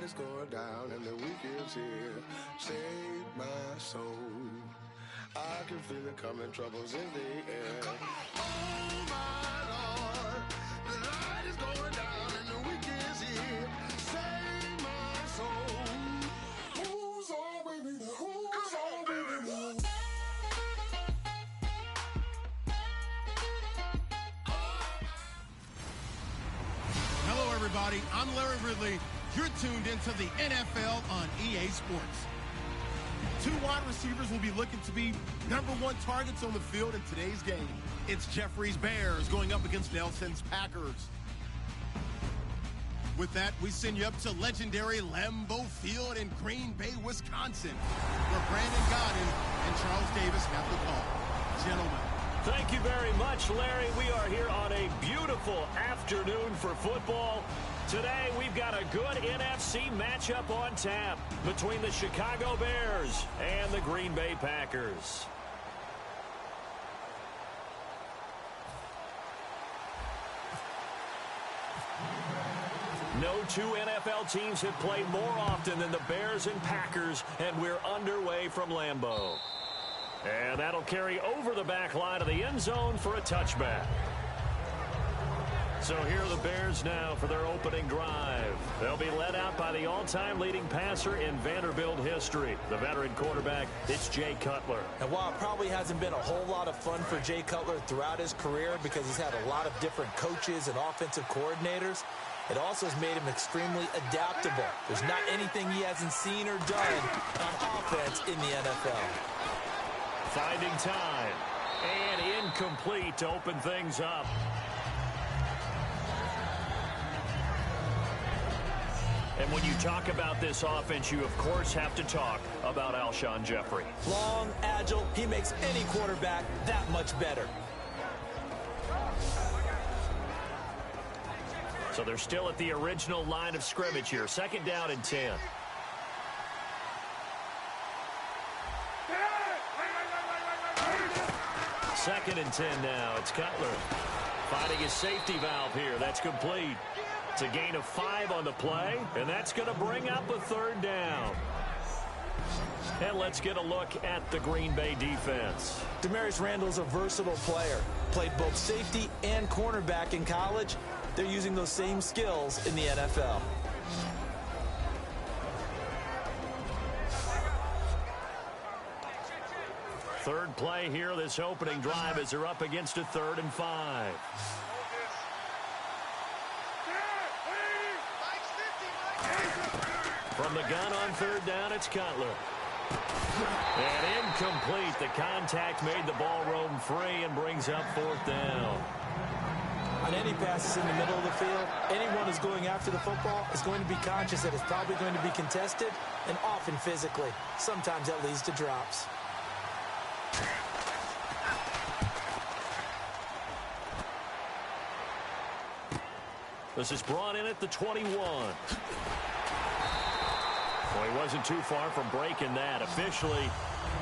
is going down and the week is here. Save my soul. I can feel it coming, troubles in the air. Oh my Lord, the light is going down and the week is here. Save my soul. Who's on with me? Who's on with me? Hello, everybody. I'm Larry Ridley. You're tuned into the NFL on EA Sports. Two wide receivers will be looking to be #1 targets on the field in today's game. It's Jeffrey's Bears going up against Nelson's Packers. With that, we send you up to legendary Lambeau Field in Green Bay, Wisconsin, where Brandon Godden and Charles Davis have the call. Gentlemen. Thank you very much, Larry. We are here on a beautiful afternoon for football. Today, we've got a good NFC matchup on tap between the Chicago Bears and the Green Bay Packers. No two NFL teams have played more often than the Bears and Packers, and we're underway from Lambeau. And that'll carry over the back line of the end zone for a touchback. So here are the Bears now for their opening drive. They'll be led out by the all-time leading passer in Vanderbilt history, the veteran quarterback. It's Jay Cutler. And while it probably hasn't been a whole lot of fun for Jay Cutler throughout his career because he's had a lot of different coaches and offensive coordinators, it also has made him extremely adaptable. There's not anything he hasn't seen or done on offense in the NFL. Finding time. And incomplete to open things up. And when you talk about this offense, you, of course, have to talk about Alshon Jeffrey. Long, agile, he makes any quarterback that much better. So they're still at the original line of scrimmage here. 2nd down and 10. Second and 10 now. It's Cutler finding his safety valve here. That's complete. It's a gain of 5 on the play, and that's going to bring up a 3rd down. And let's get a look at the Green Bay defense. Demarius Randall's a versatile player. Played both safety and cornerback in college. They're using those same skills in the NFL. Third play here, this opening drive, as they're up against a 3rd and 5. From the gun on 3rd down, it's Cutler. And incomplete. The contact made the ball roam free and brings up 4th down. On any passes in the middle of the field, anyone who's going after the football is going to be conscious that it's probably going to be contested and often physically. Sometimes that leads to drops. This is brought in at the 21. Well, he wasn't too far from breaking that. Officially,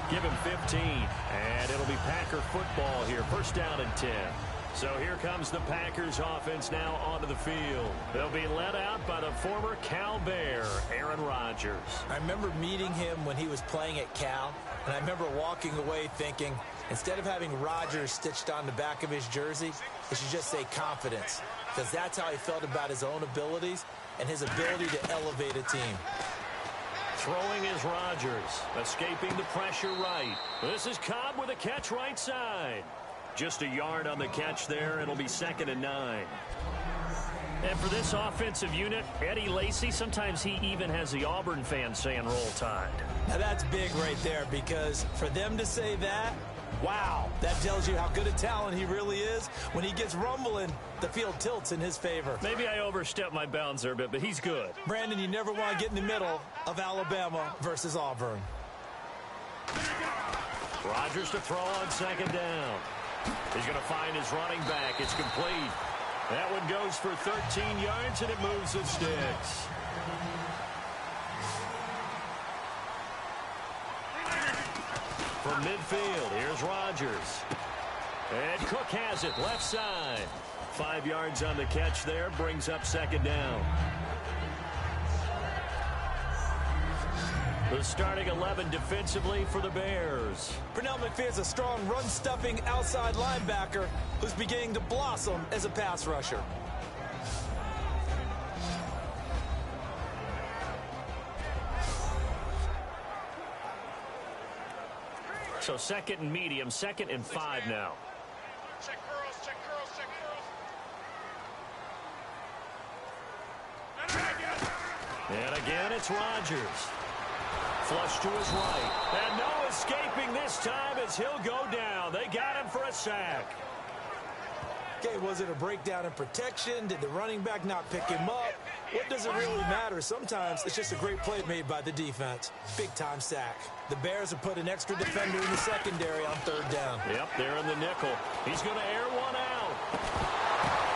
give him 15. And it'll be Packer football here. 1st down and 10. So here comes the Packers offense now onto the field. They'll be led out by the former Cal Bear, Aaron Rodgers. I remember meeting him when he was playing at Cal, and I remember walking away thinking, instead of having Rodgers stitched on the back of his jersey, it should just say confidence, because that's how he felt about his own abilities and his ability to elevate a team. Throwing is Rodgers, escaping the pressure right. This is Cobb with a catch right side. Just a yard on the catch there. It'll be 2nd and 9. And for this offensive unit, Eddie Lacy, sometimes he even has the Auburn fans saying roll tide. Now that's big right there, because for them to say that, wow, that tells you how good a talent he really is. When he gets rumbling, the field tilts in his favor. Maybe I overstepped my bounds there a bit, but he's good. Brandon, you never want to get in the middle of Alabama versus Auburn. Rodgers to throw on 2nd down. He's going to find his running back. It's complete. That one goes for 13 yards, and it moves the sticks. From midfield, here's Rodgers. And Cook has it, left side. 5 yards on the catch there, brings up 2nd down. The starting 11 defensively for the Bears. Pernell McPhee's a strong run-stuffing outside linebacker who's beginning to blossom as a pass rusher. So second and medium, 2nd and 5 now. Check curls, check curls, check curls. And again, it's Rodgers. Flush to his right. And no escaping this time as he'll go down. They got him for a sack. Okay, was it a breakdown in protection? Did the running back not pick him up? What does it really matter? Sometimes it's just a great play made by the defense. Big-time sack. The Bears have put an extra defender in the secondary on 3rd down. Yep, they're in the nickel. He's going to air one out.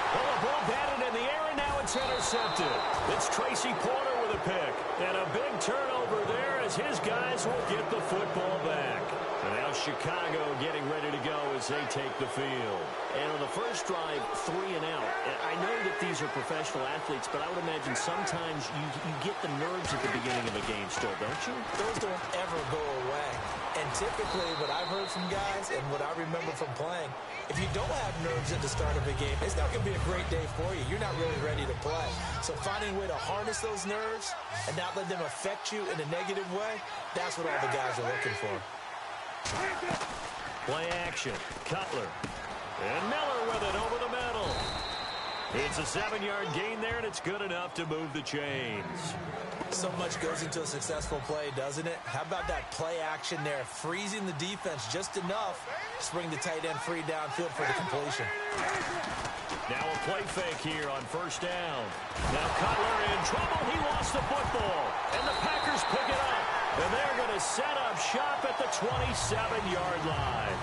Well, the ball batted in the air, and now it's intercepted. It's Tracy Porter with a pick. And a big turnover there as his guys will get the football back. And now Chicago getting ready to go as they take the field. And on the first drive, 3 and out. I know that these are professional athletes, but I would imagine sometimes you get the nerves at the beginning of a game still, don't you? Those don't ever go away. And typically what I've heard from guys and what I remember from playing, if you don't have nerves at the start of a game, it's not going to be a great day for you. You're not really ready to play. So finding a way to harness those nerves and not let them affect you in a negative way, that's what all the guys are looking for. Play action. Cutler. And Miller with it over the middle. It's a 7-yard gain there, and it's good enough to move the chains. So much goes into a successful play, doesn't it? How about that play action there, freezing the defense just enough to bring the tight end free downfield for the completion. Now a play fake here on 1st down. Now Cutler in trouble. He lost the football, and the Packers pick it up. And they're going to set up shop at the 27-yard line.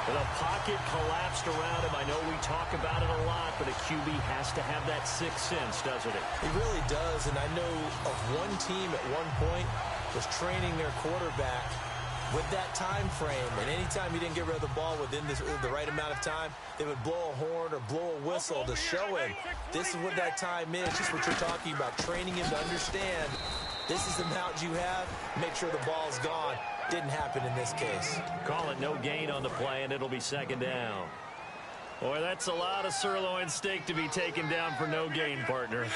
And the pocket collapsed around him. I know we talk about it a lot, but a QB has to have that sixth sense, doesn't it? He really does, and I know of one team at one point was training their quarterback with that time frame, and anytime he didn't get rid of the ball within the right amount of time, they would blow a horn or blow a whistle to show him this is what that time is, just what you're talking about, training him to understand this is the amount you have, make sure the ball's gone. Didn't happen in this case. Call it no gain on the play, and it'll be 2nd down. Boy, that's a lot of sirloin steak to be taken down for no gain, partner.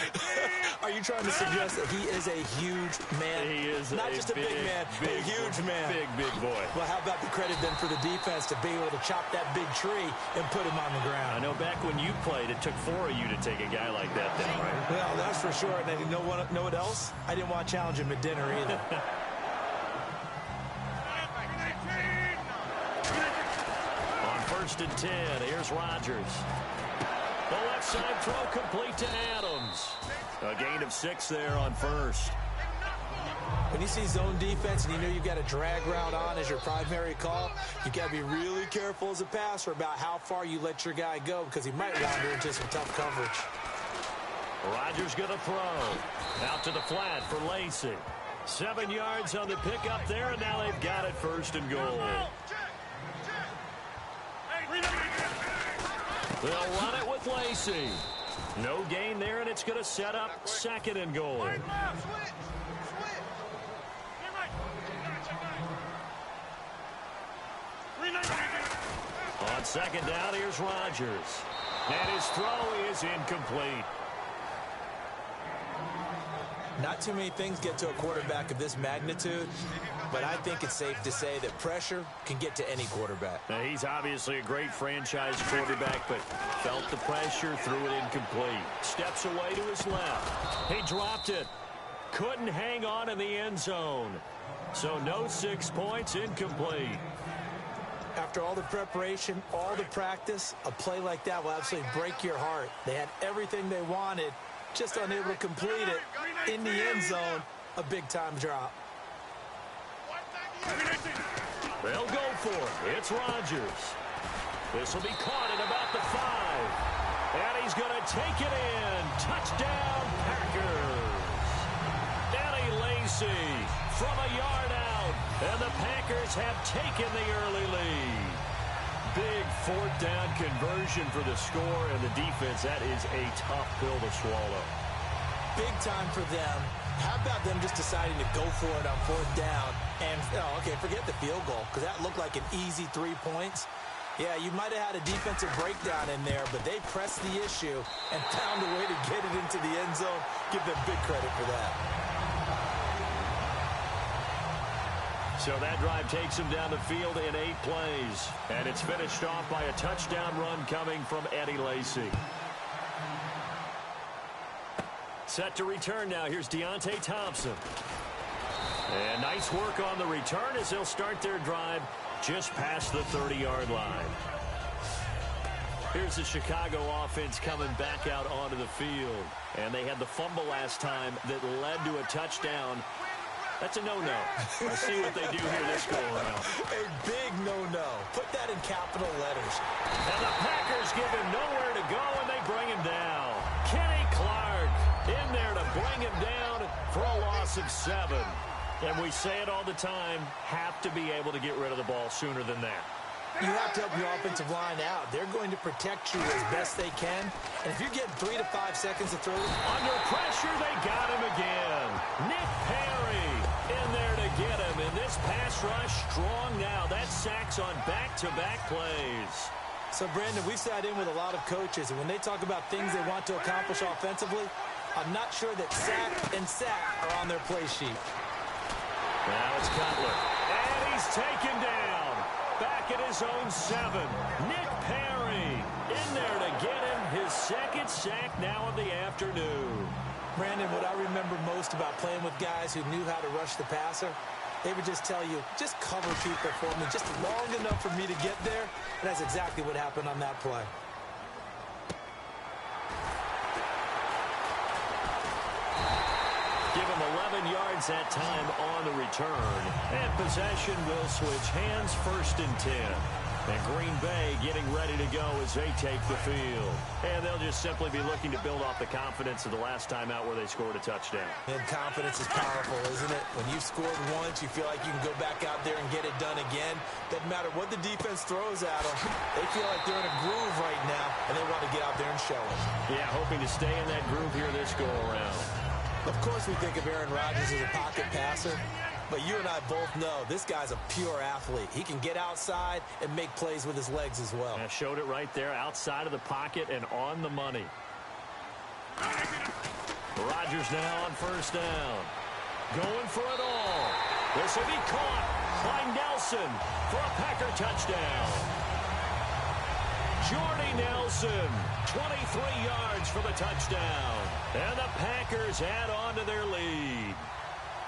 Are you trying to suggest that he is a huge man? He is not just a big man, a huge man. Big boy. Well, how about the credit then for the defense to be able to chop that big tree and put him on the ground? I know back when you played, it took 4 of you to take a guy like that down, right? Well, that's for sure. And you know what else? I didn't want to challenge him at dinner either. On 1st and 10, here's Rodgers. The left side throw complete to Adams. A gain of 6 there on 1st. When you see zone defense and you know you've got a drag route on as your primary call, you got to be really careful as a passer about how far you let your guy go because he might wander into some tough coverage. Rodgers going to throw. Out to the flat for Lacey. 7 yards on the pickup there, and now they've got it 1st and goal. They'll run it with Lacey. No gain there, and it's going to set up 2nd and goal. On 2nd down, here's Rodgers. And his throw is incomplete. Not too many things get to a quarterback of this magnitude, but I think it's safe to say that pressure can get to any quarterback. Now, he's obviously a great franchise quarterback, but felt the pressure, threw it incomplete. Steps away to his left. He dropped it. Couldn't hang on in the end zone. So no 6 points, incomplete. After all the preparation, all the practice, a play like that will absolutely break your heart. They had everything they wanted, just unable to complete it. In the end zone, a big-time drop. They'll go for it. It's Rodgers. This will be caught at about the 5. And he's going to take it in. Touchdown, Packers. Eddie Lacy from a yard out. And the Packers have taken the early lead. Big 4th down conversion for the score, and the defense, that is a tough pill to swallow. Big time for them. How about them just deciding to go for it on 4th down? And, okay, forget the field goal, because that looked like an easy 3 points. Yeah, you might have had a defensive breakdown in there, but they pressed the issue and found a way to get it into the end zone. Give them big credit for that. So that drive takes him down the field in 8 plays. And it's finished off by a touchdown run coming from Eddie Lacy. Set to return now. Here's Deontay Thompson. And nice work on the return as they'll start their drive just past the 30-yard line. Here's the Chicago offense coming back out onto the field. And they had the fumble last time that led to a touchdown. That's a no-no. We'll see what they do here this go-around. A big no-no. Put that in capital letters. And the Packers give him nowhere to go, and they bring him down. Kenny Clark in there to bring him down for a loss of 7. And we say it all the time, have to be able to get rid of the ball sooner than that. You have to help your offensive line out. They're going to protect you as best they can. And if you're getting 3 to 5 seconds to throw it. Under pressure, they got him again. Nick Perry in there to get him. And this pass rush strong now. That's sacks on back-to-back plays. So, Brandon, we've sat in with a lot of coaches, and when they talk about things they want to accomplish offensively, I'm not sure that sack and sack are on their play sheet. Now it's Cutler. And he's taken down. Back at his own 7. Nick Perry in there to get him his second sack now of the afternoon. Brandon, what I remember most about playing with guys who knew how to rush the passer, they would just tell you, just cover people for me, just long enough for me to get there. And that's exactly what happened on that play. Give him 11 yards that time on the return. And possession will switch hands, 1st and 10. And Green Bay getting ready to go as they take the field. And they'll just simply be looking to build off the confidence of the last time out where they scored a touchdown. And confidence is powerful, isn't it? When you've scored once, you feel like you can go back out there and get it done again. Doesn't matter what the defense throws at them. They feel like they're in a groove right now, and they want to get out there and show it. Yeah, hoping to stay in that groove here this go-around. Of course we think of Aaron Rodgers as a pocket passer, but you and I both know this guy's a pure athlete. He can get outside and make plays with his legs as well. I showed it right there, outside of the pocket and on the money. Rodgers now on 1st down. Going for it all. This will be caught by Nelson for a Packer touchdown. Jordy Nelson, 23 yards for the touchdown. And the Packers add on to their lead.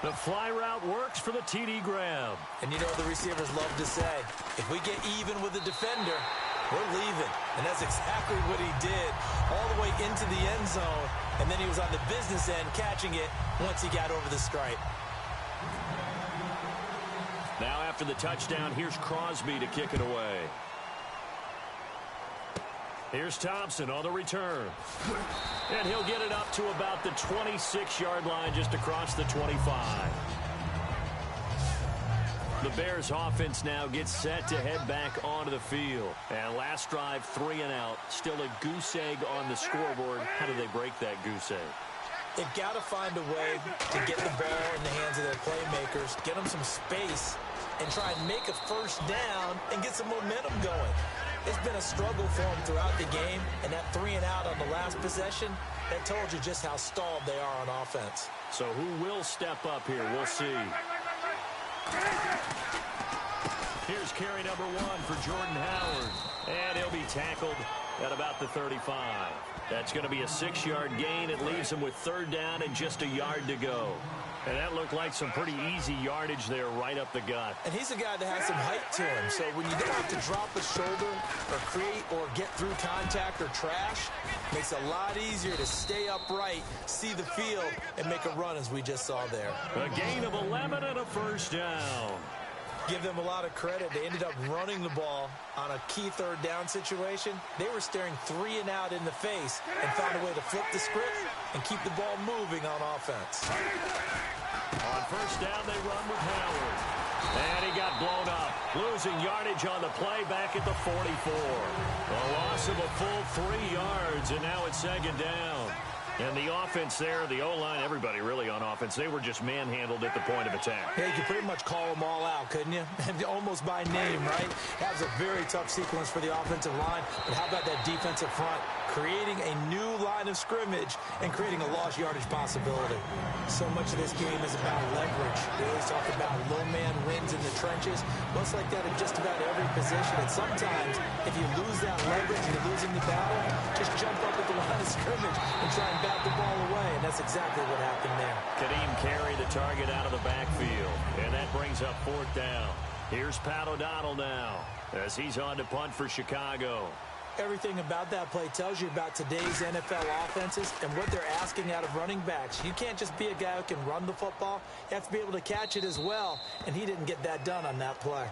The fly route works for the TD grab. And you know what the receivers love to say? If we get even with the defender, we're leaving. And that's exactly what he did all the way into the end zone. And then he was on the business end catching it once he got over the stripe. Now after the touchdown, here's Crosby to kick it away. Here's Thompson on the return. And he'll get it up to about the 26-yard line just across the 25. The Bears offense now gets set to head back onto the field. And last drive, 3 and out. Still a goose egg on the scoreboard. How do they break that goose egg? They've got to find a way to get the ball in the hands of their playmakers, get them some space, and try and make a 1st down and get some momentum going. It's been a struggle for them throughout the game, and that 3 and out on the last possession, that told you just how stalled they are on offense. So who will step up here? We'll see. Here's carry number 1 for Jordan Howard. And he'll be tackled at about the 35. That's going to be a 6-yard gain. It leaves him with 3rd down and just a yard to go. And that looked like some pretty easy yardage there right up the gut. And he's a guy that has some height to him. So when you don't have to drop a shoulder or create or get through contact or trash, makes it a lot easier to stay upright, see the field, and make a run as we just saw there. A gain of 11 and a 1st down. Give them a lot of credit. They ended up running the ball on a key 3rd down situation. They were staring 3 and out in the face and found a way to flip the script and keep the ball moving on offense. On 1st down, they run with Howard. And he got blown up. Losing yardage on the play back at the 44. A loss of a full 3 yards, and now it's 2nd down. And the offense there, the O-line, everybody really on offense, they were just manhandled at the point of attack. Yeah, you could pretty much call them all out, couldn't you? Almost by name, right? That was a very tough sequence for the offensive line. But how about that defensive front? Creating a new line of scrimmage and creating a lost yardage possibility. So much of this game is about leverage. We always talk about low man wins in the trenches. Most like that in just about every position. And sometimes, if you lose that leverage and you're losing the battle, just jump up at the line of scrimmage and try and bat the ball away. And that's exactly what happened there. Kadeem Carey, the target out of the backfield. And that brings up 4th down. Here's Pat O'Donnell now as he's on to punt for Chicago. Everything about that play tells you about today's NFL offenses and what they're asking out of running backs. You can't just be a guy who can run the football. You have to be able to catch it as well, and he didn't get that done on that play.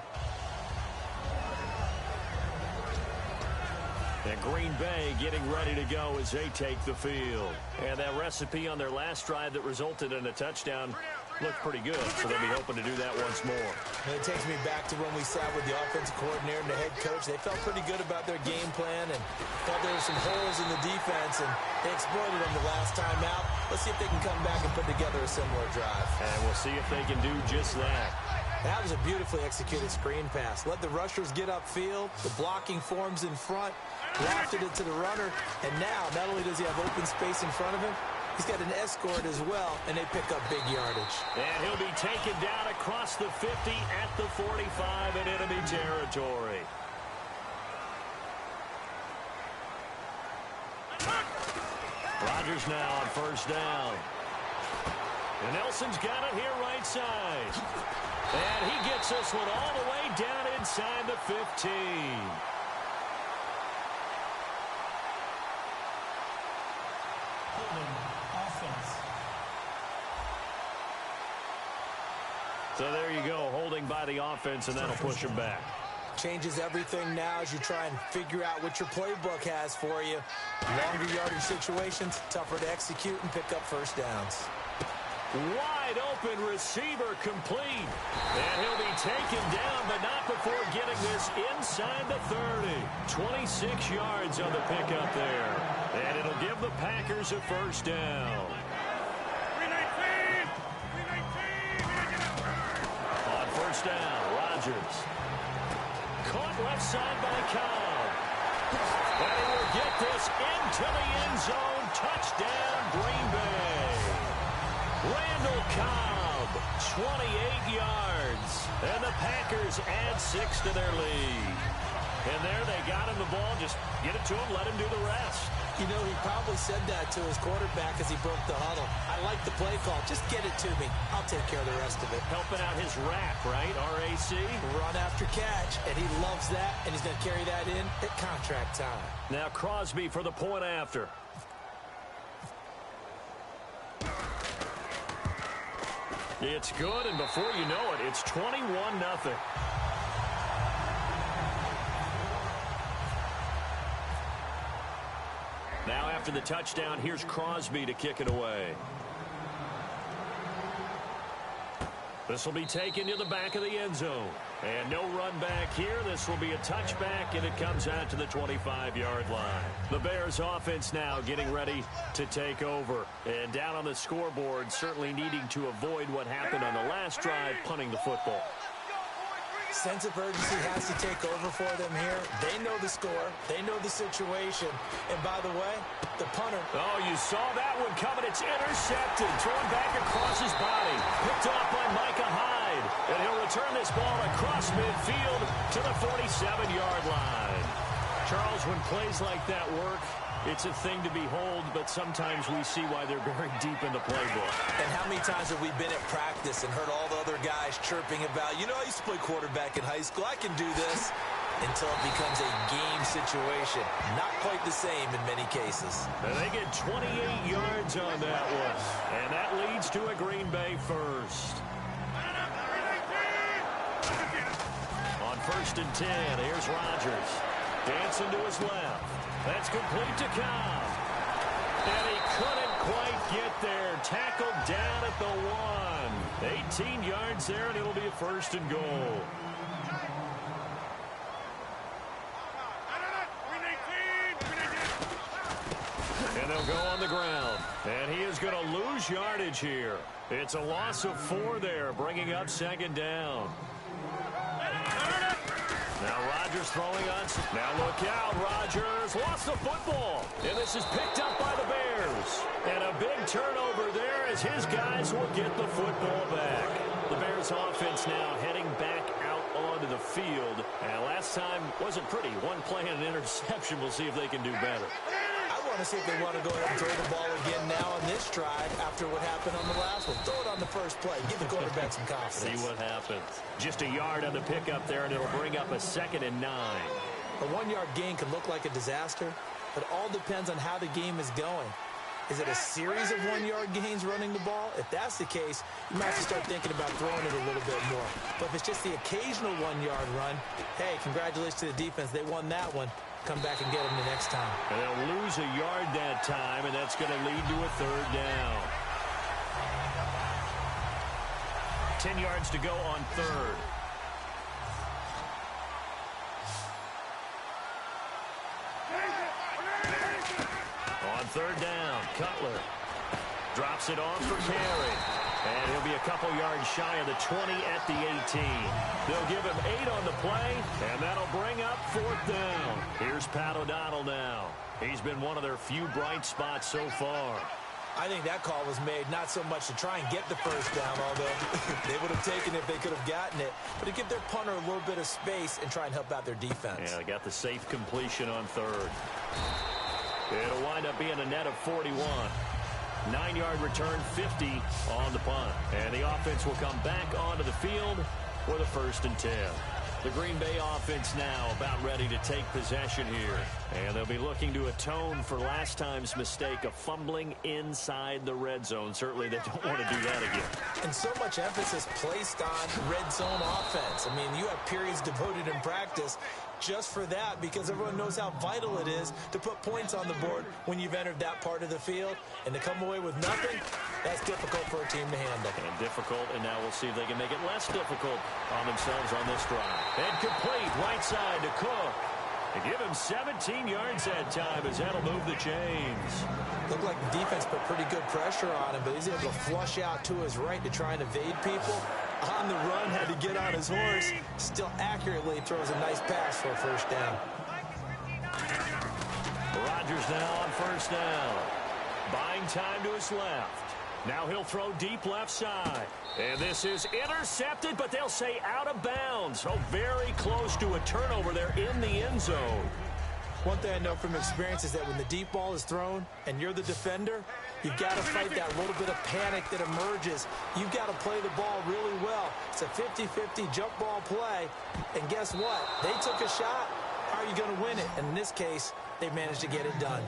And Green Bay getting ready to go as they take the field. And that recipe on their last drive that resulted in a touchdown looked pretty good, so they'll be hoping to do that once more. And it takes me back to when we sat with the offensive coordinator and the head coach. They felt pretty good about their game plan and felt there were some holes in the defense, and they exploited them the last time out. Let's see if they can come back and put together a similar drive. And we'll see if they can do just that. That was a beautifully executed screen pass. Let the rushers get upfield. The blocking forms in front. Lofted it to the runner. And now, not only does he have open space in front of him, he's got an escort as well, and they pick up big yardage. And he'll be taken down across the 50 at the 45 in enemy territory. Rodgers now on 1st down. And Nelson's got it here right side. And he gets this one all the way down inside the 15. So there you go, holding by the offense, and that'll push him back. Changes everything now as you try and figure out what your playbook has for you. Longer yardage situations, tougher to execute and pick up 1st downs. Wide open receiver complete. And he'll be taken down, but not before getting this inside the 30. 26 yards on the pickup there. And it'll give the Packers a 1st down. On 1st down, Rodgers. Caught left side by Cobb. And he will get this into the end zone. Touchdown, Green Bay. Randall Cobb, 28 yards. And the Packers add 6 to their lead. And there they got him the ball. Just get it to him, let him do the rest. You know, he probably said that to his quarterback as he broke the huddle. I like the play call. Just get it to me. I'll take care of the rest of it. Helping out his RAC, right? R-A-C? Run after catch, and he loves that, and he's going to carry that in at contract time. Now Crosby for the point after. It's good, and before you know it, it's 21-0. Now after the touchdown, here's Crosby to kick it away. This will be taken to the back of the end zone. And no run back here. This will be a touchback, and it comes out to the 25-yard line. The Bears offense now getting ready to take over. And down on the scoreboard, certainly needing to avoid what happened on the last drive, punting the football. Sense of urgency has to take over for them here. They know the score. They know the situation. And by the way, the punter. Oh, you saw that one coming. It's intercepted. Thrown back across his body. Picked off by Micah Hyde. And he'll return this ball across midfield to the 47-yard line. Charles, when plays like that work, it's a thing to behold, but sometimes we see why they're very deep in the playbook. And how many times have we been at practice and heard all the other guys chirping about, you know, I used to play quarterback in high school. I can do this. Until it becomes a game situation. Not quite the same in many cases. And they get 28 yards on that one. And that leads to a Green Bay first. On 1st and 10, here's Rodgers. Dancing to his left. That's complete to Cobb. And he couldn't quite get there. Tackled down at the 1. 18 yards there, and it'll be a 1st and goal. And they'll go on the ground. And he is going to lose yardage here. It's a loss of 4 there, bringing up second down. Now Rodgers throwing on. Now look out. Rodgers lost the football. And this is picked up by the Bears. And a big turnover there as his guys will get the football back. The Bears offense now heading back out onto the field. And last time wasn't pretty. One play and an interception. We'll see if they can do better. I want to see if they want to go ahead and throw the ball again now on this drive after what happened on the last one. Throw it on the first play. Give the quarterback some confidence. See what happens. Just a yard on the pickup there, and it'll bring up a 2nd and 9. A 1-yard gain can look like a disaster, but it all depends on how the game is going. Is it a series of 1-yard gains running the ball? If that's the case, you might have to start thinking about throwing it a little bit more. But if it's just the occasional 1-yard run, hey, congratulations to the defense. They won that one. Come back and get them the next time. And they'll lose a yard that time, and that's going to lead to a 3rd down. 10 yards to go on 3rd. On 3rd down, Cutler drops it off for carry. And he'll be a couple yards shy of the 20 at the 18. They'll give him 8 on the play, and that'll bring up 4th down. Here's Pat O'Donnell now. He's been one of their few bright spots so far. I think that call was made not so much to try and get the first down, although they would have taken it if they could have gotten it, but to give their punter a little bit of space and try and help out their defense. Yeah, they got the safe completion on 3rd. It'll wind up being a net of 41. 9-yard return, 50 on the punt. And the offense will come back onto the field for the 1st and 10. The Green Bay offense now about ready to take possession here. And they'll be looking to atone for last time's mistake of fumbling inside the red zone. Certainly they don't want to do that again. And so much emphasis placed on red zone offense. I mean, you have periods devoted in practice just for that because everyone knows how vital it is to put points on the board when you've entered that part of the field. And to come away with nothing, that's difficult for a team to handle. And difficult, and now we'll see if they can make it less difficult on themselves on this drive. And complete, right side to Cook. They give him 17 yards that time as that'll move the chains. Looked like the defense put pretty good pressure on him, but he's able to flush out to his right to try and evade people. On the run, had to get on his horse. Still accurately throws a nice pass for a 1st down. Rodgers now on 1st down. Buying time to his left. Now he'll throw deep left side. And this is intercepted, but they'll say out of bounds. Oh, very close to a turnover there in the end zone. One thing I know from experience is that when the deep ball is thrown and you're the defender, you've got to fight that little bit of panic that emerges. You've got to play the ball really well. It's a 50-50 jump ball play. And guess what? They took a shot. How are you going to win it? And in this case, they managed to get it done.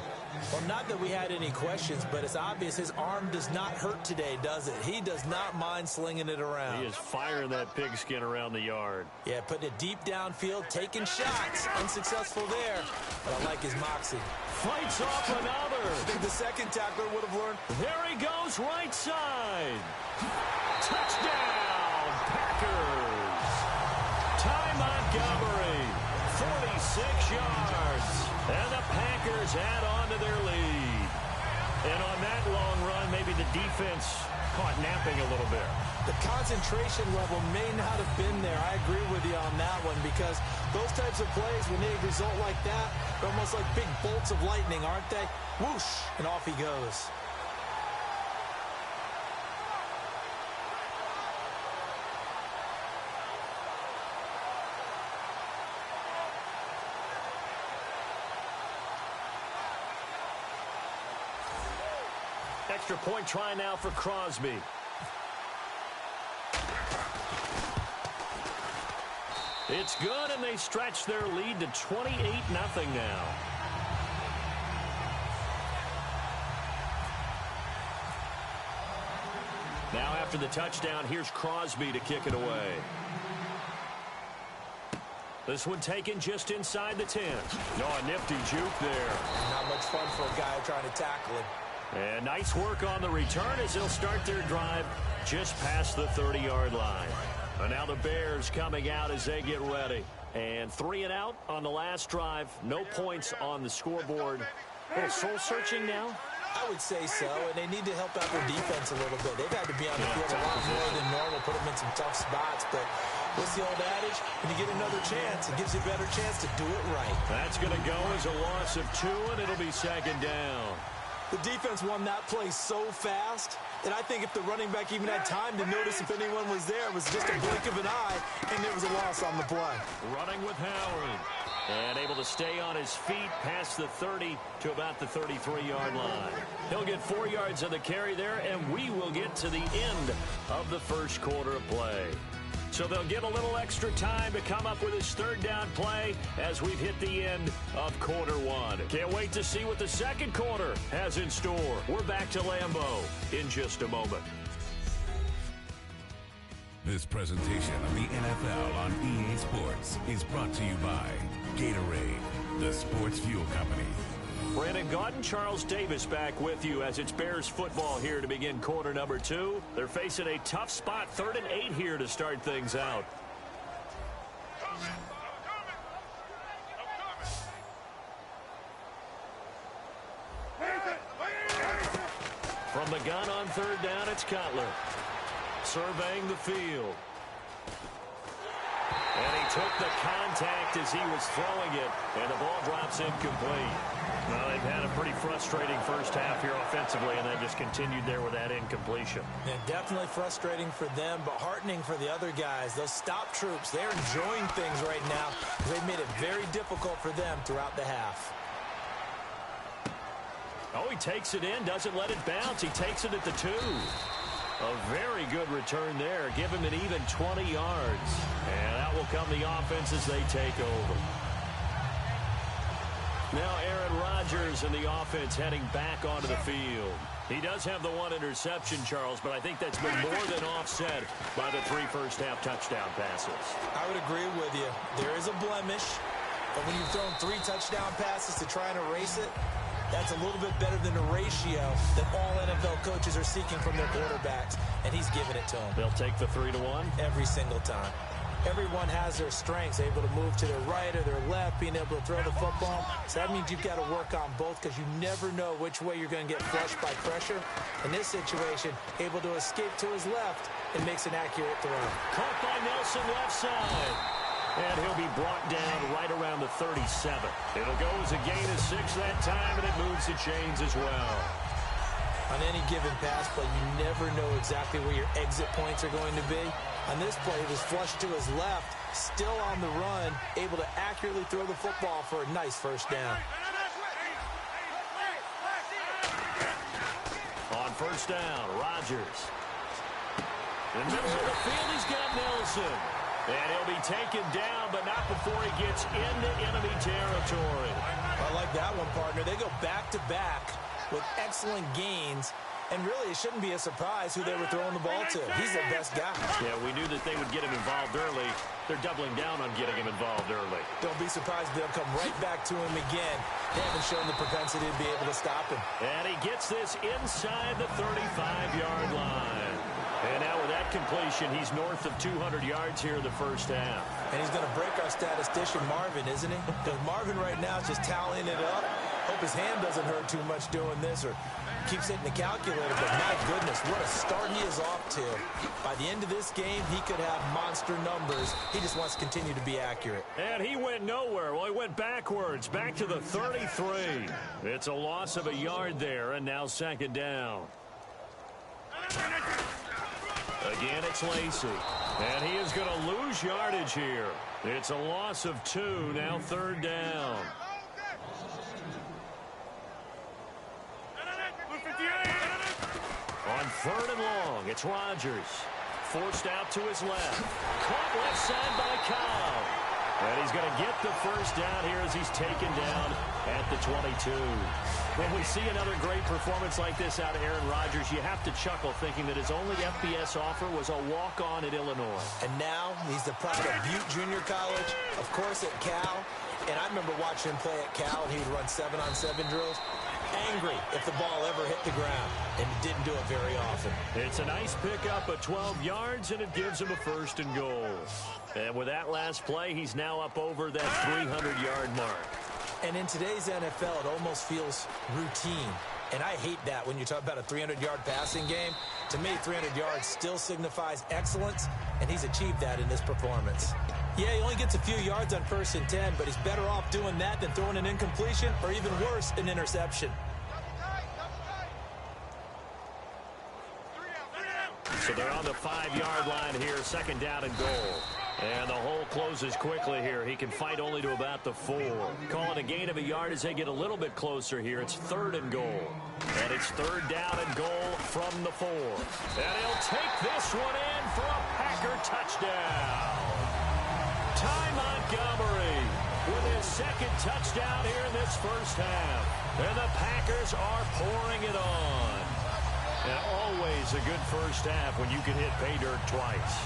Well, not that we had any questions, but it's obvious his arm does not hurt today, does it? He does not mind slinging it around. He is firing that pigskin around the yard. Yeah, putting it deep downfield, taking shots. Unsuccessful there, but I like his moxie. Fights off another. I think the second tackler would have learned. There he goes, right side. Touchdown, Packers. Ty Montgomery, 46 yards. And the Packers add on to their lead. And on that long run, maybe the defense caught napping a little bit. The concentration level may not have been there. I agree with you on that one because those types of plays, when they result like that, they're almost like big bolts of lightning, aren't they? Whoosh, and off he goes. Extra point try now for Crosby. It's good, and they stretch their lead to 28-0 now. Now after the touchdown, here's Crosby to kick it away. This one taken just inside the 10. Oh, a nifty juke there. Not much fun for a guy trying to tackle him. And nice work on the return as they'll start their drive just past the 30-yard line. And now the Bears coming out as they get ready. And 3 and out on the last drive. No points on the scoreboard. A little soul-searching now. I would say so, and they need to help out their defense a little bit. They've had to be on the field a lot more than normal, put them in some tough spots. But what's the old adage? When you get another chance, it gives you a better chance to do it right. That's going to go as a loss of 2, and it'll be second down. The defense won that play so fast that I think if the running back even had time to notice if anyone was there, it was just a blink of an eye, and there was a loss on the play. Running with Howard. And able to stay on his feet past the 30 to about the 33-yard line. He'll get 4 yards on the carry there, and we will get to the end of the first quarter of play. So they'll get a little extra time to come up with his third down play as we've hit the end of quarter 1. Can't wait to see what the second quarter has in store. We're back to Lambeau in just a moment. This presentation of the NFL on EA Sports is brought to you by Gatorade, the sports fuel company. Brandon Gaudin, Charles Davis back with you as it's Bears football here to begin quarter number 2. They're facing a tough spot, 3rd and 8 here to start things out. From the gun on 3rd down, it's Cutler. Surveying the field. And he took the contact as he was throwing it, and the ball drops incomplete. Well, they've had a pretty frustrating first half here offensively, and they just continued there with that incompletion. Yeah, definitely frustrating for them, but heartening for the other guys. Those stop troops, they're enjoying things right now. They've made it very difficult for them throughout the half. Oh, he takes it in, doesn't let it bounce. He takes it at the 2. A very good return there. Give him an even 20 yards. And that will come the offense as they take over. Now Aaron Rodgers and the offense heading back onto the field. He does have the 1 interception, Charles, but I think that's been more than offset by the 3 first-half touchdown passes. I would agree with you. There is a blemish, but when you've thrown 3 touchdown passes to try and erase it, that's a little bit better than the ratio that all NFL coaches are seeking from their quarterbacks, and he's giving it to them. They'll take the 3-1? Every single time. Everyone has their strengths, able to move to their right or their left, being able to throw the football. So that means you've got to work on both because you never know which way you're going to get flushed by pressure. In this situation, able to escape to his left and makes an accurate throw. Caught by Nelson left side. And he'll be brought down right around the 37. It'll go as a gain of 6 that time, and it moves the chains as well. On any given pass play, you never know exactly where your exit points are going to be. On this play, it was flushed to his left, still on the run, able to accurately throw the football for a nice first down. On first down, Rodgers. In the middle of the field, he's got Nelson. And he'll be taken down, but not before he gets into enemy territory. I like that one, partner. They go back-to-back with excellent gains. And really, it shouldn't be a surprise who they were throwing the ball to. He's their best guy. Yeah, we knew that they would get him involved early. They're doubling down on getting him involved early. Don't be surprised if they'll come right back to him again. They haven't shown the propensity to be able to stop him. And he gets this inside the 35-yard line. And now with that completion, he's north of 200 yards here in the first half. And he's going to break our statistician, Marvin, isn't he? Because Marvin right now is just tallying it up. Hope his hand doesn't hurt too much doing this or keeps hitting the calculator. But my goodness, what a start he is off to. By the end of this game, he could have monster numbers. He just wants to continue to be accurate. And he went nowhere. Well, he went backwards, back to the 33. It's a loss of a yard there, and now second down. Again, it's Lacy. And he is going to lose yardage here. It's a loss of 2, now third down. On 3rd and long, it's Rodgers. Forced out to his left. Caught left side by Cobb. And he's going to get the first down here as he's taken down at the 22. When we see another great performance like this out of Aaron Rodgers, you have to chuckle thinking that his only FBS offer was a walk-on at Illinois. And now he's the product of Butte Junior College, of course at Cal. And I remember watching him play at Cal, and he would run 7-on-7 drills. Angry if the ball ever hit the ground, and he didn't do it very often. It's a nice pickup of 12 yards, and it gives him a 1st and goal. And with that last play, he's now up over that 300-yard mark. And in today's NFL, it almost feels routine. And I hate that when you talk about a 300-yard passing game. To me, 300 yards still signifies excellence, and he's achieved that in this performance. Yeah, he only gets a few yards on 1st and 10, but he's better off doing that than throwing an incompletion or even worse, an interception. So they're on the 5-yard line here, 2nd down and goal. And the hole closes quickly here. He can fight only to about the 4. Call it a gain of a yard as they get a little bit closer here. It's 3rd and goal. And it's 3rd down and goal from the 4. And he'll take this one in for a Packer touchdown. Ty Montgomery with his 2nd touchdown here in this first half. And the Packers are pouring it on. And always a good first half when you can hit pay dirt twice.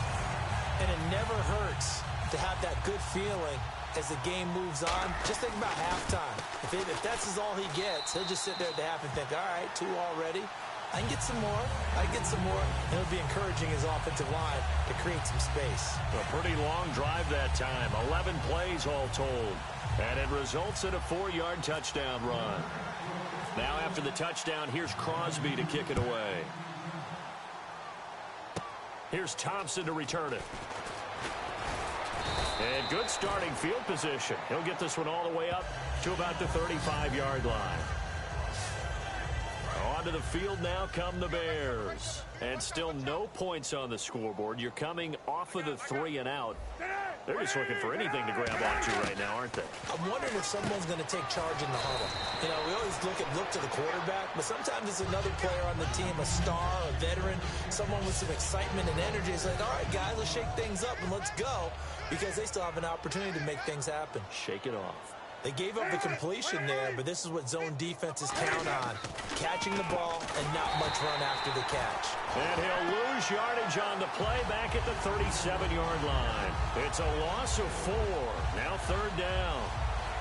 And it never hurts to have that good feeling as the game moves on. Just think about halftime. If that's all he gets, he'll just sit there at the half and think, all right, 2 already. I can get some more. I can get some more. And it'll be encouraging his offensive line to create some space. A pretty long drive that time. 11 plays all told. And it results in a 4-yard touchdown run. Now after the touchdown, here's Crosby to kick it away. Here's Thompson to return it. And good starting field position. He'll get this one all the way up to about the 35-yard line. Onto the field now come the Bears. And still no points on the scoreboard. You're coming off of the 3 and out. They're just looking for anything to grab onto right now, aren't they? I'm wondering if someone's going to take charge in the huddle. You know, we always look to the quarterback, but sometimes it's another player on the team, a star, a veteran, someone with some excitement and energy. It's like, all right, guys, let's shake things up and let's go, because they still have an opportunity to make things happen. Shake it off. They gave up the completion there, but this is what zone defenses count on. Catching the ball and not much run after the catch. And he'll lose yardage on the play back at the 37-yard line. It's a loss of 4. Now 3rd down.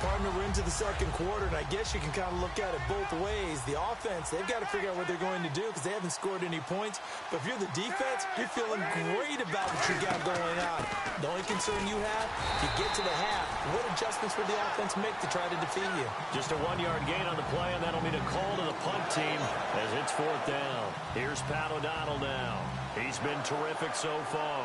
Partner, we're into the 2nd quarter, and I guess you can kind of look at it both ways. The offense, they've got to figure out what they're going to do because they haven't scored any points. But if you're the defense, you're feeling great about what you got going on. The only concern you have, you get to the half, what adjustments will the offense make to try to defeat you? Just a 1-yard gain on the play, and that'll mean a call to the punt team as it's 4th down. Here's Pat O'Donnell now. He's been terrific so far.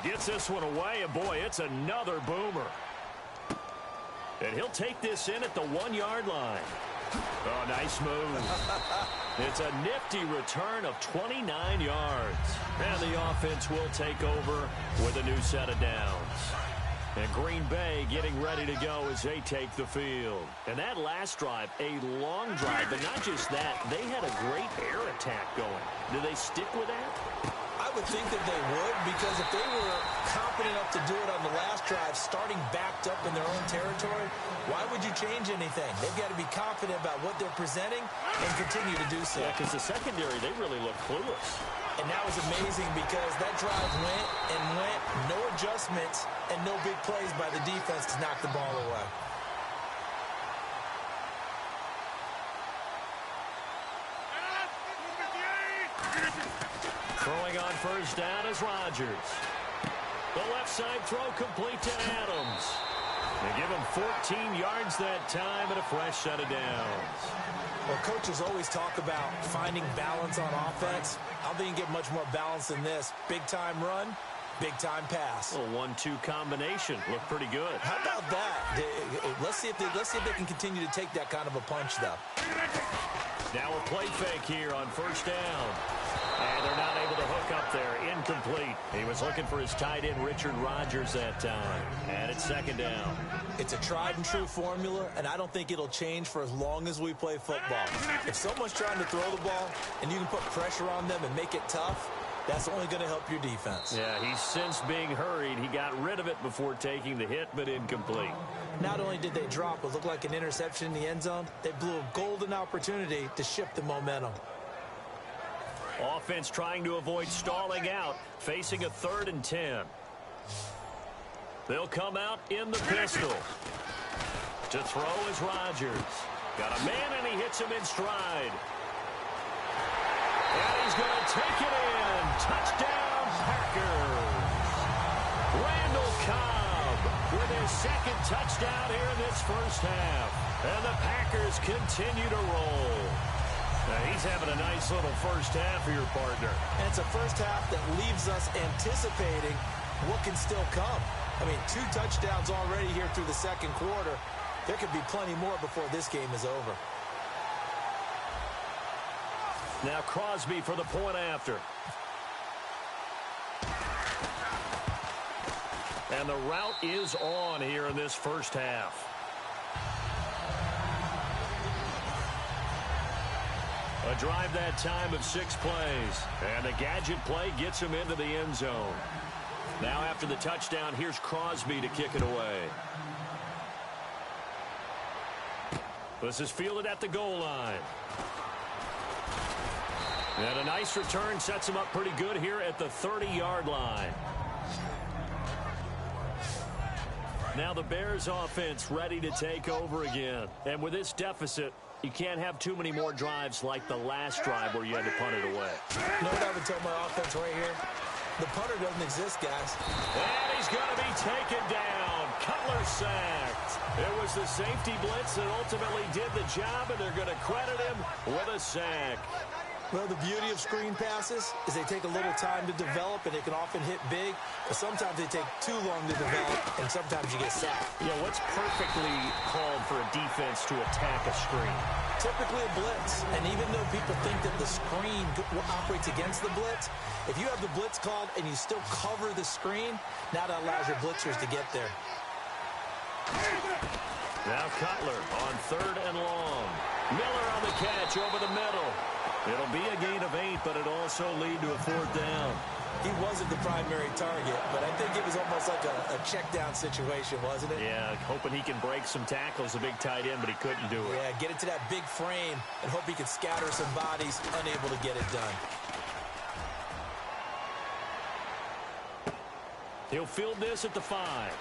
He gets this one away, and boy, it's another boomer. And he'll take this in at the 1-yard line. Oh, nice move. It's a nifty return of 29 yards. And the offense will take over with a new set of downs. And Green Bay getting ready to go as they take the field. And that last drive, a long drive, but not just that. They had a great air attack going. Do they stick with that? I would think that they would, because if they were confident enough to do it on the last drive, starting backed up in their own territory, why would you change anything? They've got to be confident about what they're presenting and continue to do so. Yeah, because the secondary, they really look clueless. And that was amazing because that drive went and went, no adjustments, and no big plays by the defense to knock the ball away. Throwing on 1st down is Rodgers. The left side throw complete to Adams. They give him 14 yards that time and a fresh set of downs. Well, coaches always talk about finding balance on offense. I don't think you can get much more balance than this. Big-time run, big-time pass. A 1-2 combination. Looked pretty good. How about that? Let's see if they can continue to take that kind of a punch, though. Now a play fake here on 1st down. And they're not able to hook up there. Incomplete. He was looking for his tight end, Richard Rodgers, that time. And it's 2nd down. It's a tried-and-true formula, and I don't think it'll change for as long as we play football. If someone's trying to throw the ball and you can put pressure on them and make it tough, that's only going to help your defense. Yeah, he's since being hurried. He got rid of it before taking the hit, but incomplete. Not only did they drop what looked like an interception in the end zone, they blew a golden opportunity to shift the momentum. Offense trying to avoid stalling out, facing a 3rd and 10. They'll come out in the pistol. To throw is Rodgers. Got a man, and he hits him in stride. And he's going to take it in. Touchdown, Packers. Randall Cobb with his second touchdown here in this first half. And the Packers continue to roll. Now, he's having a nice little first half for your partner. And it's a first half that leaves us anticipating what can still come. I mean, 2 touchdowns already here through the second quarter. There could be plenty more before this game is over. Now Crosby for the point after. And the route is on here in this first half. A drive that time of 6 plays. And the gadget play gets him into the end zone. Now after the touchdown, here's Crosby to kick it away. This is fielded at the goal line. And a nice return sets him up pretty good here at the 30-yard line. Now the Bears offense ready to take over again. And with this deficit, you can't have too many more drives like the last drive where you had to punt it away. You know what I would tell my offense right here? The punter doesn't exist, guys. And he's going to be taken down. Cutler sacked. It was the safety blitz that ultimately did the job, and they're going to credit him with a sack. Well, the beauty of screen passes is they take a little time to develop, and they can often hit big, but sometimes they take too long to develop, and sometimes you get sacked. Yeah, what's perfectly called for a defense to attack a screen? Typically a blitz, and even though people think that the screen operates against the blitz, if you have the blitz called and you still cover the screen, now that allows your blitzers to get there. Now Cutler on 3rd and long. Miller on the catch over the middle. It'll be a gain of 8, but it'll also lead to a 4th down. He wasn't the primary target, but I think it was almost like a check down situation, wasn't it? Yeah, hoping he can break some tackles, a big tight end, but he couldn't do it. Yeah, get it to that big frame and hope he can scatter some bodies, unable to get it done. He'll field this at the 5.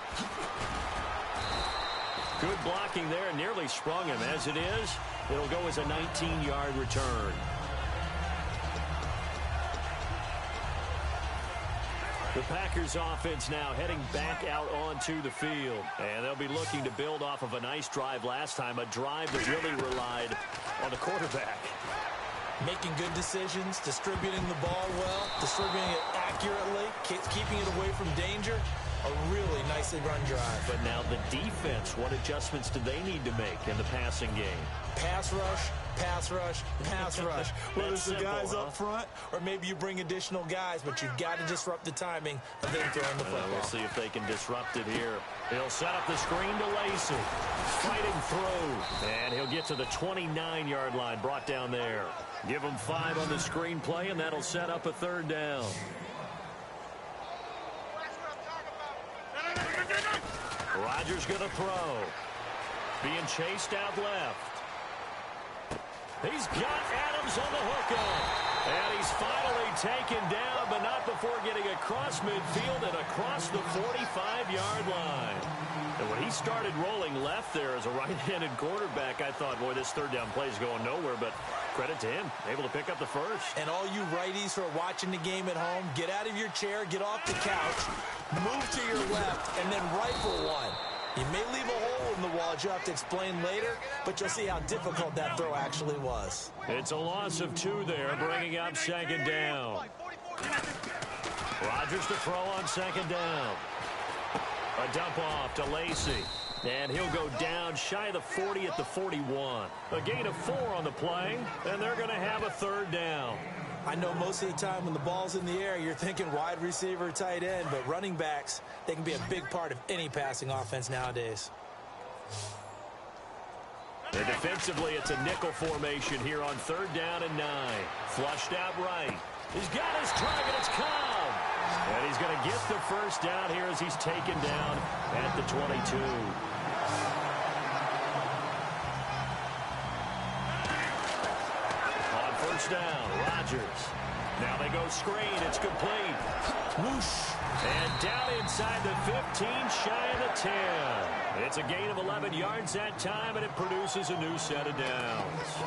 Good blocking there, nearly sprung him. As it is, it'll go as a 19-yard return. The Packers offense now heading back out onto the field. And they'll be looking to build off of a nice drive last time, a drive that really relied on the quarterback. Making good decisions, distributing the ball well, distributing it accurately, keeping it away from danger. A really nicely run drive. But now the defense, what adjustments do they need to make in the passing game? Pass rush, pass rush, pass rush. Whether it's the guys simple, up front or maybe you bring additional guys, but you've got to disrupt the timing of them throwing the football. We'll see if they can disrupt it here. He'll set up the screen to Lacey. Fighting through. And he'll get to the 29-yard line, brought down there. Give him 5 on the screen play, and that'll set up a 3rd down. Rodgers going to throw. Being chased out left. He's got Adams on the hookup. And he's finally taken down, but not before getting across midfield and across the 45-yard line. And when he started rolling left there as a right-handed quarterback, I thought, boy, this 3rd down play is going nowhere. But credit to him, able to pick up the first. And all you righties who are watching the game at home, get out of your chair, get off the couch, move to your left, and then rifle one. You may leave a hole in the wall, as you'll have to explain later, but you'll see how difficult that throw actually was. It's a loss of 2 there, bringing up 2nd down. Rodgers to throw on 2nd down. A dump off to Lacey. And he'll go down shy of the 40 at the 41. A gain of 4 on the play, and they're going to have a 3rd down. I know most of the time when the ball's in the air, you're thinking wide receiver, tight end, but running backs, they can be a big part of any passing offense nowadays. And defensively, it's a nickel formation here on 3rd down and 9. Flushed out right. He's got his target. It's Cobb. And he's going to get the first down here as he's taken down at the 22. On 1st down, Rodgers. Now they go screen. It's complete. Whoosh. And down inside the 15, shy of the 10. It's a gain of 11 yards that time, and it produces a new set of downs.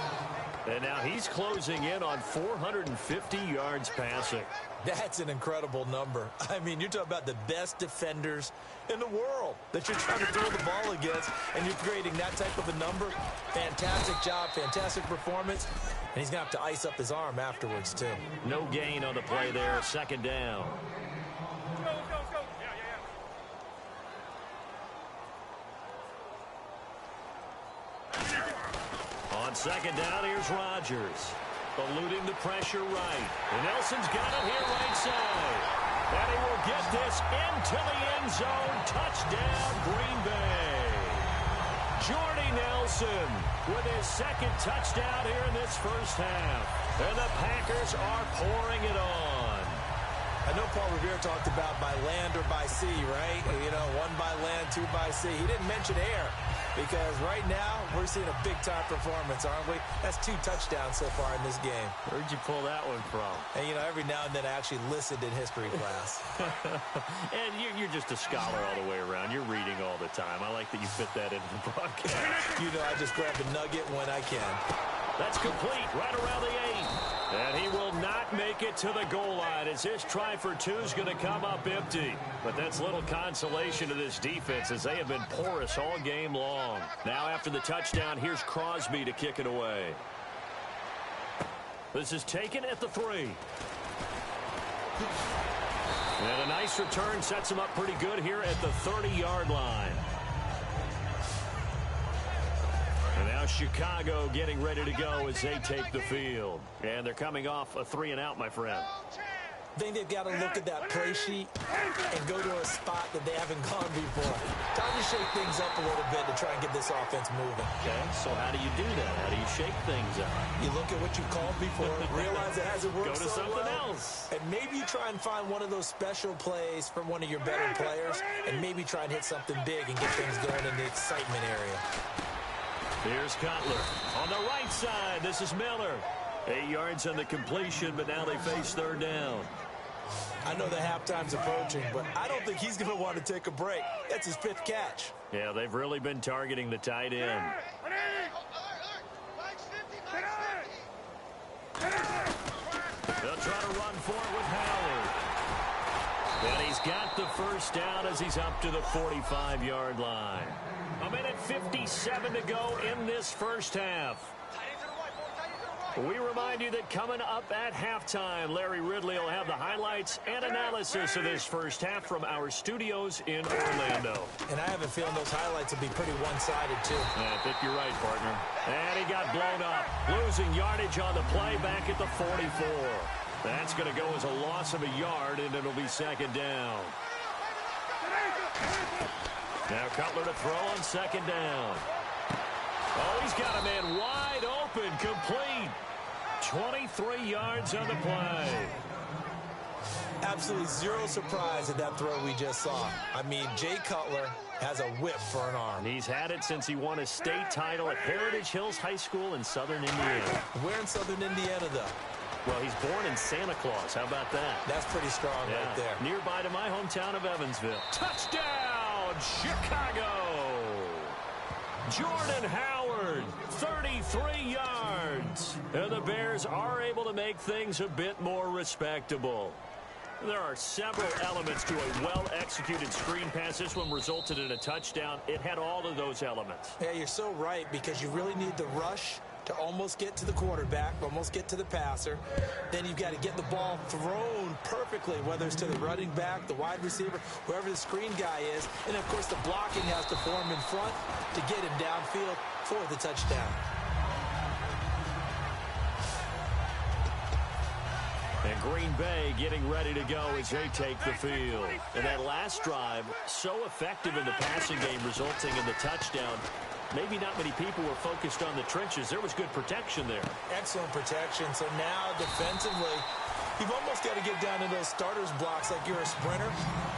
And now he's closing in on 450 yards passing. That's an incredible number. I mean, you're talking about the best defenders in the world that you're trying to throw the ball against, and you're creating that type of a number. Fantastic job, fantastic performance, and he's going to have to ice up his arm afterwards, too. No gain on the play there, second down. On second down, here's Rodgers. Eluding the pressure right. And Nelson's got it here right side. And he will get this into the end zone. Touchdown, Green Bay. Jordy Nelson with his second touchdown here in this first half. And the Packers are pouring it on. I know Paul Revere talked about by land or by sea, right? You know, one by land, two by sea. He didn't mention air. Because right now, we're seeing a big-time performance, aren't we? That's 2 touchdowns so far in this game. Where'd you pull that one from? And, you know, every now and then I actually listened in history class. And you're just a scholar all the way around. You're reading all the time. I like that you fit that into the broadcast. You know, I just grab a nugget when I can. That's complete right around the 8. And he will not make it to the goal line as this try for 2 is going to come up empty. But that's little consolation to this defense as they have been porous all game long. Now after the touchdown, here's Crosby to kick it away. This is taken at the 3. And a nice return sets him up pretty good here at the 30-yard line. And now Chicago getting ready to go as they take the field. And they're coming off a 3-and-out, my friend. I think they've got to look at that play sheet and go to a spot that they haven't gone before. Time to shake things up a little bit to try and get this offense moving. Okay, so how do you do that? How do you shake things up? You look at what you called before, realize it hasn't worked Go to so something well, else. and maybe you try and find one of those special plays from one of your better players, and maybe try and hit something big and get things going in the excitement area. Here's Cutler. On the right side, this is Miller. 8 yards on the completion, but now they face third down. I know the halftime's approaching, but I don't think he's going to want to take a break. That's his 5th catch. Yeah, they've really been targeting the tight end. They'll try to run for it with Howard. And he's got the first down as he's up to the 45-yard line. 1:57 to go in this first half. We remind you that coming up at halftime, Larry Ridley will have the highlights and analysis of this first half from our studios in Orlando. And I have a feeling those highlights will be pretty one-sided, too. Yeah, I think you're right, partner. And he got blown up, losing yardage on the play back at the 44. That's going to go as a loss of a yard, and it'll be second down. Now Cutler to throw on second down. Oh, he's got a man wide open, complete. 23 yards on the play. Absolutely zero surprise at that throw we just saw. I mean, Jay Cutler has a whip for an arm. He's had it since he won a state title at Heritage Hills High School in Southern Indiana. Where in Southern Indiana, though? Well, he's born in Santa Claus. How about that? That's pretty strong right there. Nearby to my hometown of Evansville. Touchdown, Chicago! Jordan Howard, 33 yards. And the Bears are able to make things a bit more respectable. There are several elements to a well-executed screen pass. This one resulted in a touchdown. It had all of those elements. Yeah, you're so right, because you really need the rush to almost get to the quarterback, almost get to the passer. Then you've got to get the ball thrown perfectly, whether it's to the running back, the wide receiver, wherever the screen guy is. And, of course, the blocking has to form in front to get him downfield for the touchdown. And Green Bay getting ready to go as they take the field. And that last drive, so effective in the passing game, resulting in the touchdown. Maybe not many people were focused on the trenches. There was good protection there. Excellent protection. So now defensively, you've almost got to get down to those starters blocks like you're a sprinter.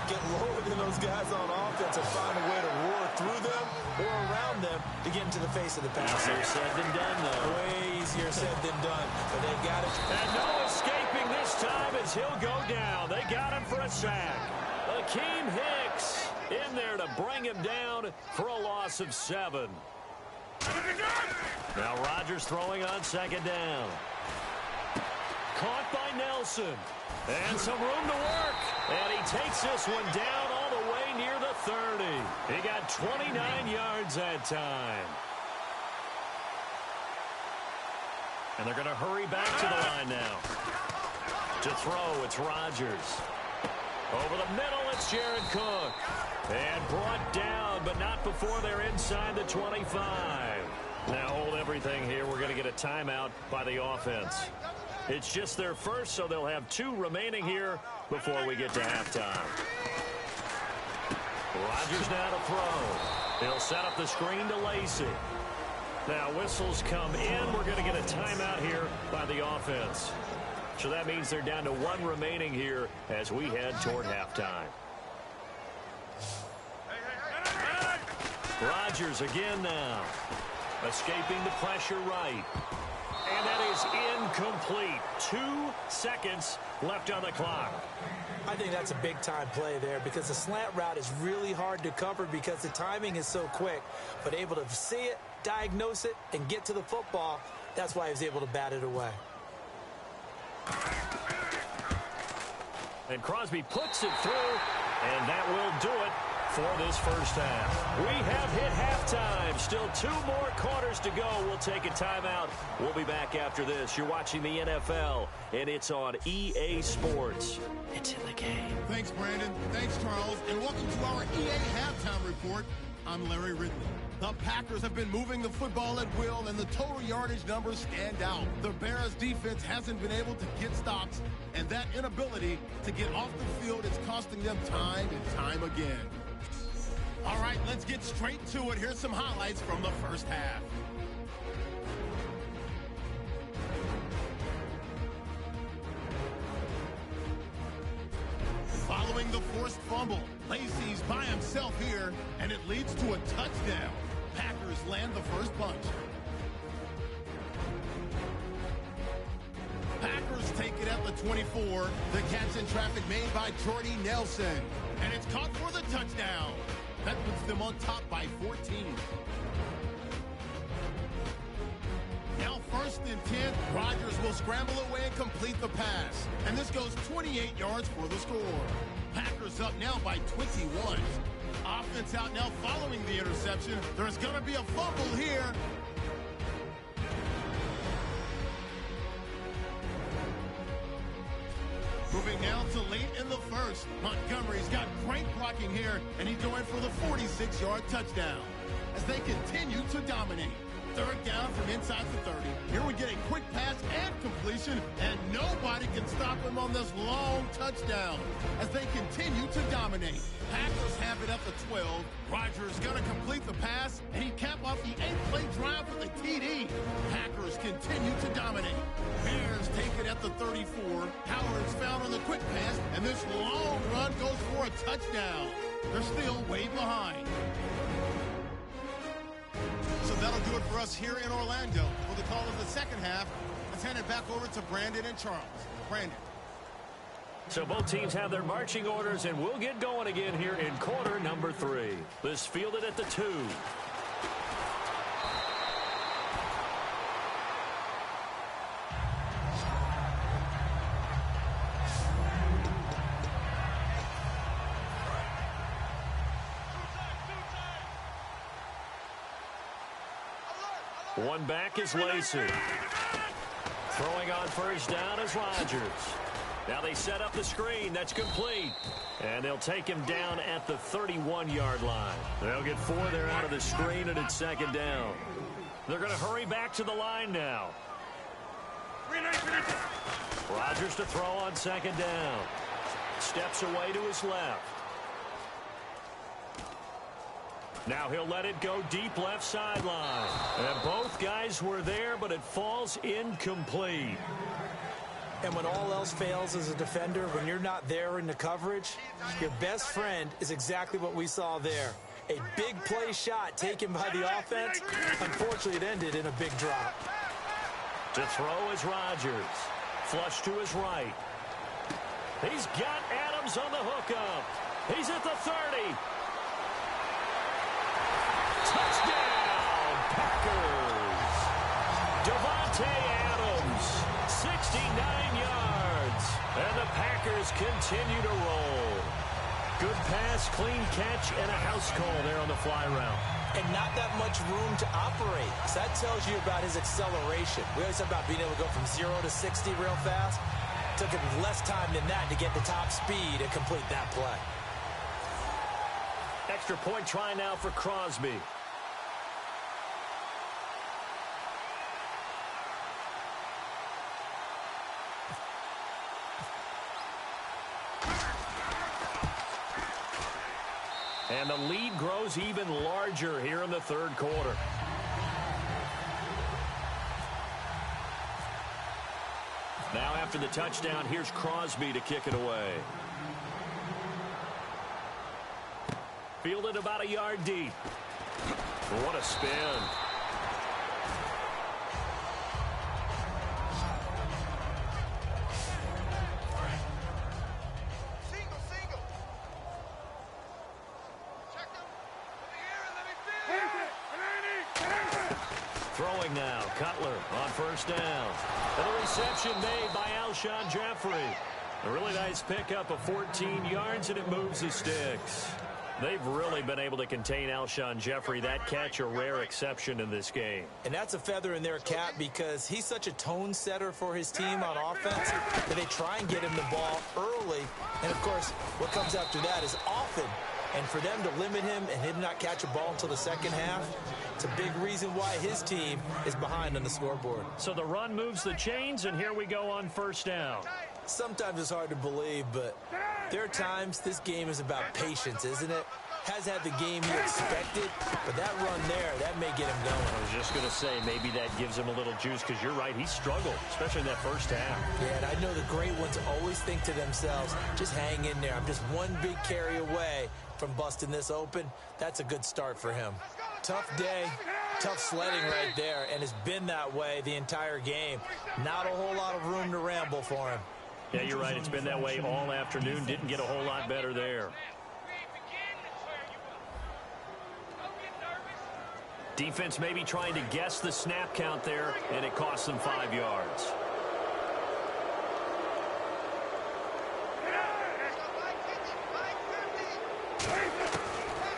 Get lower than those guys on offense and find a way to roar through them or around them to get into the face of the pass. Easier said than done, though. Way easier said than done. But they've got it. And no escaping this time as he'll go down. They got him for a sack. Akeem Hicks in there to bring him down for a loss of 7. Now Rodgers throwing on second down. Caught by Nelson. And some room to work. And he takes this one down all the way near the 30. He got 29 yards that time. And they're going to hurry back to the line now. To throw, it's Rodgers. Over the middle, it's Jared Cook. And brought down, but not before they're inside the 25. Now hold everything here. We're going to get a timeout by the offense. It's just their first, so they'll have 2 remaining here before we get to halftime. Rodgers now to throw. He'll set up the screen to Lacy. Now whistles come in. We're going to get a timeout here by the offense. So that means they're down to 1 remaining here as we head toward halftime. Rodgers again now. Escaping the pressure right. And that is incomplete. 2 seconds left on the clock. I think that's a big-time play there because the slant route is really hard to cover because the timing is so quick. But able to see it, diagnose it, and get to the football, that's why he was able to bat it away. And Crosby puts it through, and that will do it for this first half. We have hit halftime. Still 2 more quarters to go. We'll take a timeout. We'll be back after this. You're watching the NFL, and it's on EA Sports. It's in the game. Thanks, Brandon. Thanks, Charles. And welcome to our EA Halftime Report. I'm Larry Ridley. The Packers have been moving the football at will, and the total yardage numbers stand out. The Bears' defense hasn't been able to get stops, and that inability to get off the field is costing them time and time again. All right, let's get straight to it. Here's some highlights from the first half. Following the forced fumble, Lacy's by himself here, and it leads to a touchdown. Packers land the first punch. Packers take it at the 24. The catch in traffic made by Jordy Nelson. And it's caught for the touchdown. That puts them on top by 14. Now 1st and 10, Rodgers will scramble away and complete the pass. And this goes 28 yards for the score. Packers up now by 21. Offense out now following the interception. There's going to be a fumble here. Moving now to late in the first. Montgomery's got great blocking here, and he's going for the 46-yard touchdown as they continue to dominate. 3rd down from inside the 30. Here we get a quick pass and completion, and nobody can stop him on this long touchdown as they continue to dominate. Packers have it at the 12. Rodgers going to complete the pass, and he capped off the 8-play drive with a TD. Packers continue to dominate. Bears take it at the 34. Howard's found on the quick pass, and this long run goes for a touchdown. They're still way behind. So that'll do it for us here in Orlando. For the call of the second half, let's hand it back over to Brandon and Charles. Brandon. So both teams have their marching orders, and we'll get going again here in quarter number 3. This fielded at the 2. One back is Lacy. Throwing on first down is Rodgers. Now they set up the screen. That's complete. And they'll take him down at the 31-yard line. They'll get 4 there out of the screen, and it's 2nd down. They're going to hurry back to the line now. Rodgers to throw on 2nd down. Steps away to his left. Now he'll let it go deep left sideline. And both guys were there, but it falls incomplete. And when all else fails as a defender, when you're not there in the coverage, your best friend is exactly what we saw there. A big play shot taken by the offense. Unfortunately, it ended in a big drop. To throw is Rodgers. Flush to his right. He's got Adams on the hookup. He's at the 30. Touchdown, Packers. Adams, 69 yards. And the Packers continue to roll. Good pass, clean catch, and a house call there on the fly route. And not that much room to operate. So that tells you about his acceleration. We always talk about being able to go from 0 to 60 real fast. Took him less time than that to get the top speed and complete that play. Extra point try now for Crosby. And the lead grows even larger here in the third quarter. Now after the touchdown, here's Crosby to kick it away. Fielded about a yard deep. What a spin. Throwing now, Cutler on first down. And a reception made by Alshon Jeffrey. A really nice pickup of 14 yards, and it moves the sticks. They've really been able to contain Alshon Jeffrey. That catch, a rare exception in this game. And that's a feather in their cap because he's such a tone setter for his team on offense that they try and get him the ball early. And, of course, what comes after that is often. And for them to limit him and him not catch a ball until the second half, it's a big reason why his team is behind on the scoreboard. So the run moves the chains, and here we go on first down. Sometimes it's hard to believe, but there are times this game is about patience, isn't it? Has had the game he expected, but that run there, that may get him going. I was just going to say, maybe that gives him a little juice, because you're right, he struggled, especially in that first half. Yeah, and I know the great ones always think to themselves, just hang in there. I'm just one big carry away from busting this open. That's a good start for him. Tough day, tough sledding right there, and it's been that way the entire game. Not a whole lot of room to ramble for him. Yeah, you're right. It's been that way all afternoon. Didn't get a whole lot better there. Defense maybe trying to guess the snap count there, and it costs them 5 yards.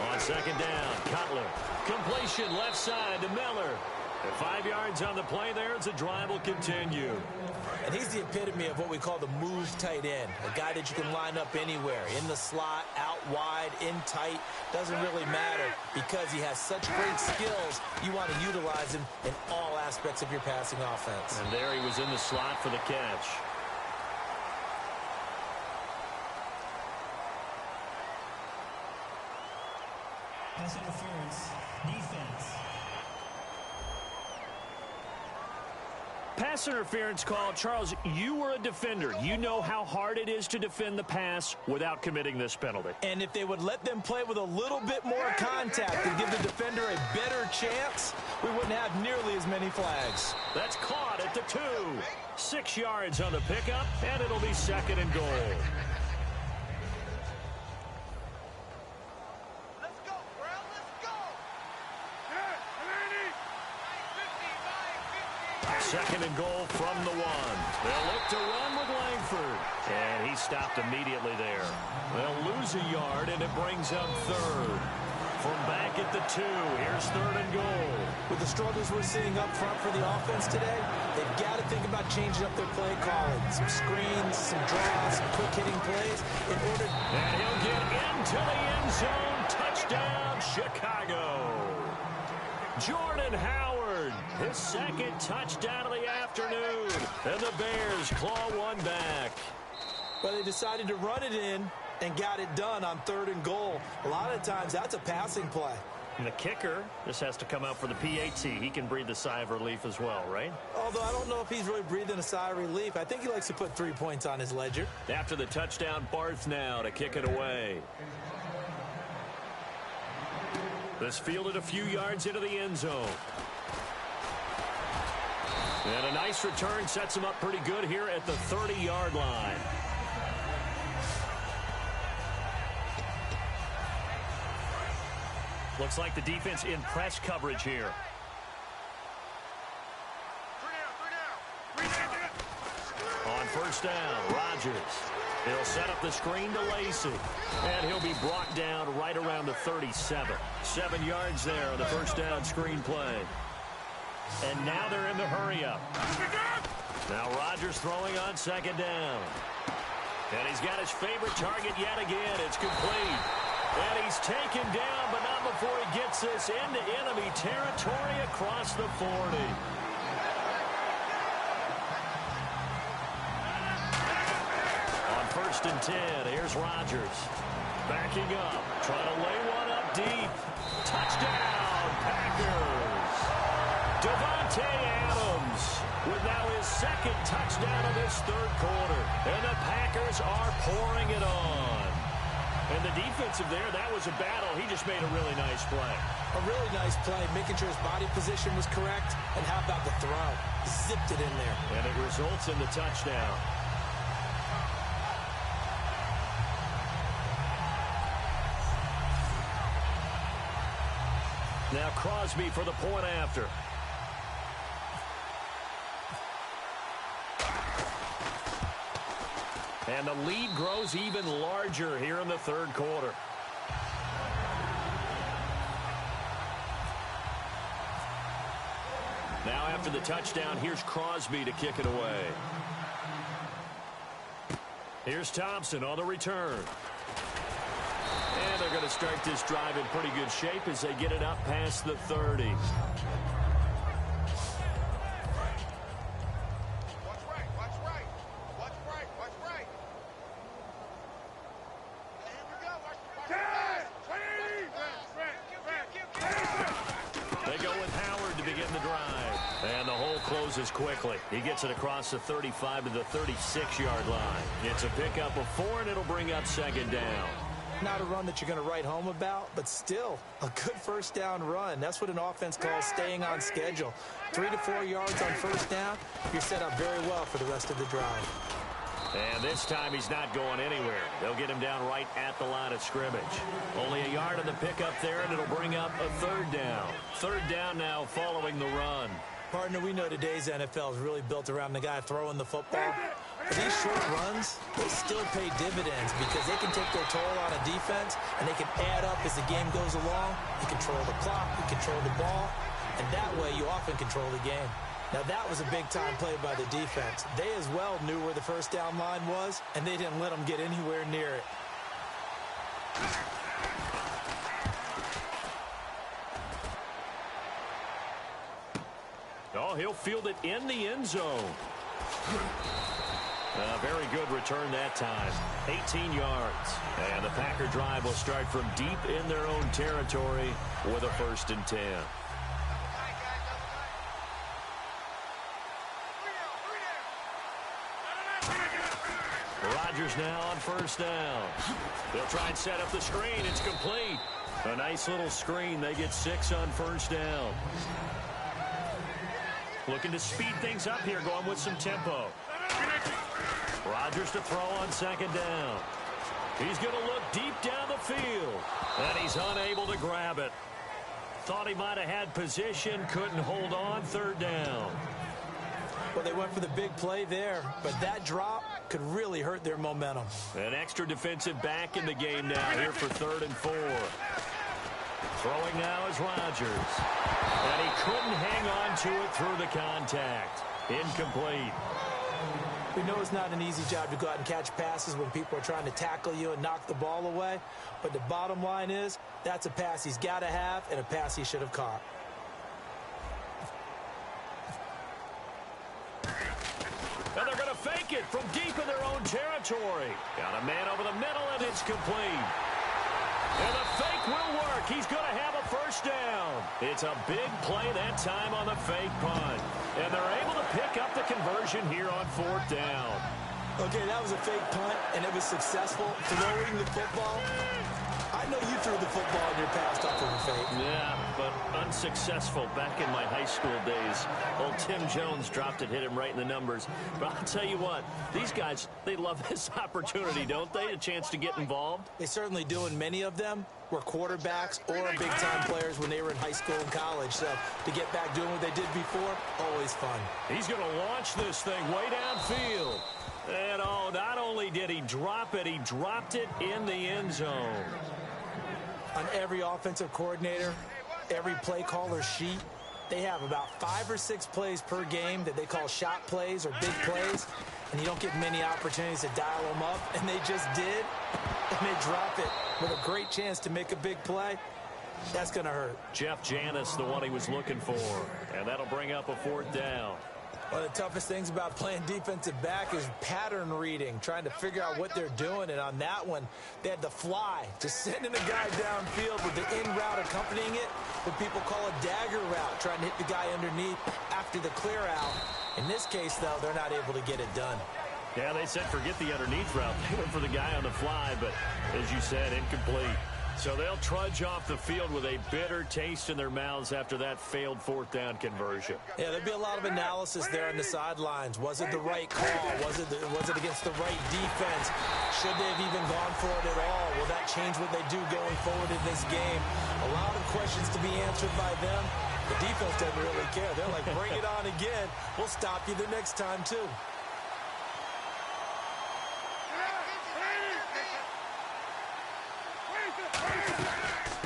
On second down, Cutler. Completion left side to Miller. And 5 yards on the play there as the drive will continue. And he's the epitome of what we call the move tight end. A guy that you can line up anywhere. In the slot, out wide, in tight. Doesn't really matter because he has such great skills. You want to utilize him in all aspects of your passing offense. And there he was in the slot for the catch. Pass interference. Defense. Pass interference call. Charles, you were a defender. You know how hard it is to defend the pass without committing this penalty. And if they would let them play with a little bit more contact and give the defender a better chance, we wouldn't have nearly as many flags. That's caught at the 2. 6 yards on the pickup, and it'll be second and goal. Second and goal from the 1. They'll look to run with Langford. And he stopped immediately there. They'll lose a yard, and it brings up third. From back at the 2, here's third and goal. With the struggles we're seeing up front for the offense today, they've got to think about changing up their play calling. Some screens, some draws, some quick-hitting plays in order. And he'll get into the end zone. Touchdown, Chicago. Jordan Howard, his second touchdown of the afternoon. And the Bears claw one back. But they decided to run it in and got it done on third and goal. A lot of times that's a passing play. And the kicker just has to come out for the PAT. He can breathe a sigh of relief as well, right? Although I don't know if he's really breathing a sigh of relief. I think he likes to put 3 points on his ledger. After the touchdown, Barth now to kick it away. This fielded a few yards into the end zone. And a nice return sets him up pretty good here at the 30-yard line. Looks like the defense in press coverage here. 3 down, 3 On first down, Rodgers. He'll set up the screen to Lacey. And he'll be brought down right around the 37. 7 yards there on the first down screen play. And now they're in the hurry-up. Now Rodgers throwing on second down. And he's got his favorite target yet again. It's complete. And he's taken down, but not before he gets this into enemy territory across the 40. On first and 10, here's Rodgers. Backing up, trying to lay one up deep. Touchdown, Packers. Devontae Adams with now his second touchdown of this third quarter. And the Packers are pouring it on. And the defensive there, that was a battle. He just made a really nice play. A really nice play, making sure his body position was correct. And how about the throw? Zipped it in there. And it results in the touchdown. Now Crosby for the point after. And the lead grows even larger here in the third quarter. Now after the touchdown, here's Crosby to kick it away. Here's Thompson on the return. And they're going to start this drive in pretty good shape as they get it up past the 30. Quickly. He gets it across the 35 to the 36-yard line. It's a pickup of 4, and it'll bring up second down. Not a run that you're going to write home about, but still a good first down run. That's what an offense calls staying on schedule. 3 to 4 yards on first down, you're set up very well for the rest of the drive. And this time he's not going anywhere. They'll get him down right at the line of scrimmage. Only a yard on the pickup there, and it'll bring up a third down. Third down now following the run. Partner, we know today's NFL is really built around the guy throwing the football. But these short runs, they still pay dividends because they can take their toll on a defense, and they can add up as the game goes along. You control the clock, you control the ball, and that way you often control the game. Now, that was a big-time play by the defense. They as well knew where the first down line was, and they didn't let them get anywhere near it. Oh, he'll field it in the end zone. Very good return that time. 18 yards. And the Packer drive will start from deep in their own territory with a first and 10. Rodgers now on first down. They'll try and set up the screen. It's complete. A nice little screen. They get 6 on first down. Looking to speed things up here, going with some tempo. Rodgers to throw on second down. He's going to look deep down the field. And he's unable to grab it. Thought he might have had position, couldn't hold on, third down. Well, they went for the big play there, but that drop could really hurt their momentum. An extra defensive back in the game now here for 3rd and 4. Throwing now is Rodgers. And he couldn't hang on to it through the contact. Incomplete. We know it's not an easy job to go out and catch passes when people are trying to tackle you and knock the ball away. But the bottom line is, that's a pass he's got to have and a pass he should have caught. And they're going to fake it from deep in their own territory. Got a man over the middle, and it's complete. And the fake will work. He's going to have a first down. It's a big play that time on the fake punt. And they're able to pick up the conversion here on 4th down. Okay, that was a fake punt, and it was successful. Throwing the football, I know you threw the football in your past off of a fake. Yeah, but unsuccessful back in my high school days. Old Tim Jones dropped it, hit him right in the numbers. But I'll tell you what, these guys, they love this opportunity, don't they? A chance to get involved. They certainly do, and many of them were quarterbacks or big-time players when they were in high school and college. So to get back doing what they did before, always fun. He's going to launch this thing way downfield. And, oh, not only did he drop it, he dropped it in the end zone. On every offensive coordinator, every play caller sheet, they have about 5 or 6 plays per game that they call shot plays or big plays, and you don't get many opportunities to dial them up, and they just did, and they drop it with a great chance to make a big play. That's going to hurt. Jeff Janis, the one he was looking for, and that'll bring up a 4th down. One of the toughest things about playing defensive back is pattern reading, trying to figure out what they're doing. And on that one, they had to fly, just sending a guy downfield with the in route accompanying it, what people call a dagger route, trying to hit the guy underneath after the clear out. In this case, though, they're not able to get it done. Yeah, they said forget the underneath route. They went for the guy on the fly, but as you said, incomplete. So they'll trudge off the field with a bitter taste in their mouths after that failed 4th down conversion. Yeah, there'd be a lot of analysis there on the sidelines. Was it the right call? Was it against the right defense? Should they have even gone for it at all? Will that change what they do going forward in this game? A lot of questions to be answered by them. The defense doesn't really care. They're like, bring it on again. We'll stop you the next time, too.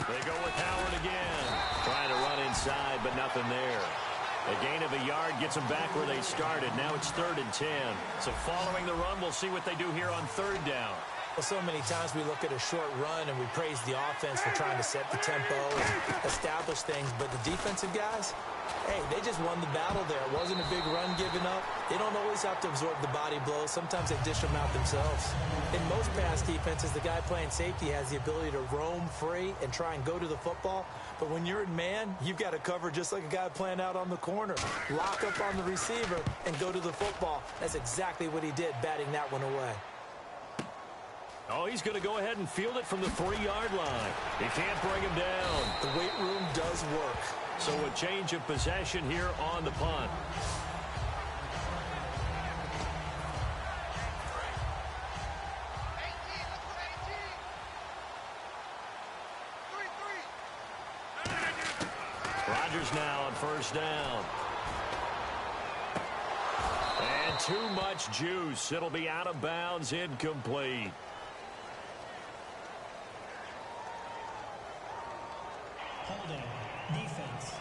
They go with Howard again. Trying to run inside, but nothing there. A gain of a yard gets them back where they started. Now it's 3rd and 10. So following the run, we'll see what they do here on 3rd down. Well, so many times we look at a short run and we praise the offense for trying to set the tempo and establish things. But the defensive guys, hey, they just won the battle there. It wasn't a big run given up. They don't always have to absorb the body blows. Sometimes they dish them out themselves. In most pass defenses, the guy playing safety has the ability to roam free and try and go to the football. But when you're in man, you've got to cover just like a guy playing out on the corner. Lock up on the receiver and go to the football. That's exactly what he did, batting that one away. Oh, he's going to go ahead and field it from the 3-yard line. He can't bring him down. The weight room does work. So a change of possession here on the punt. Rodgers now on 1st down. And too much juice. It'll be out of bounds, incomplete. Holding. Defense.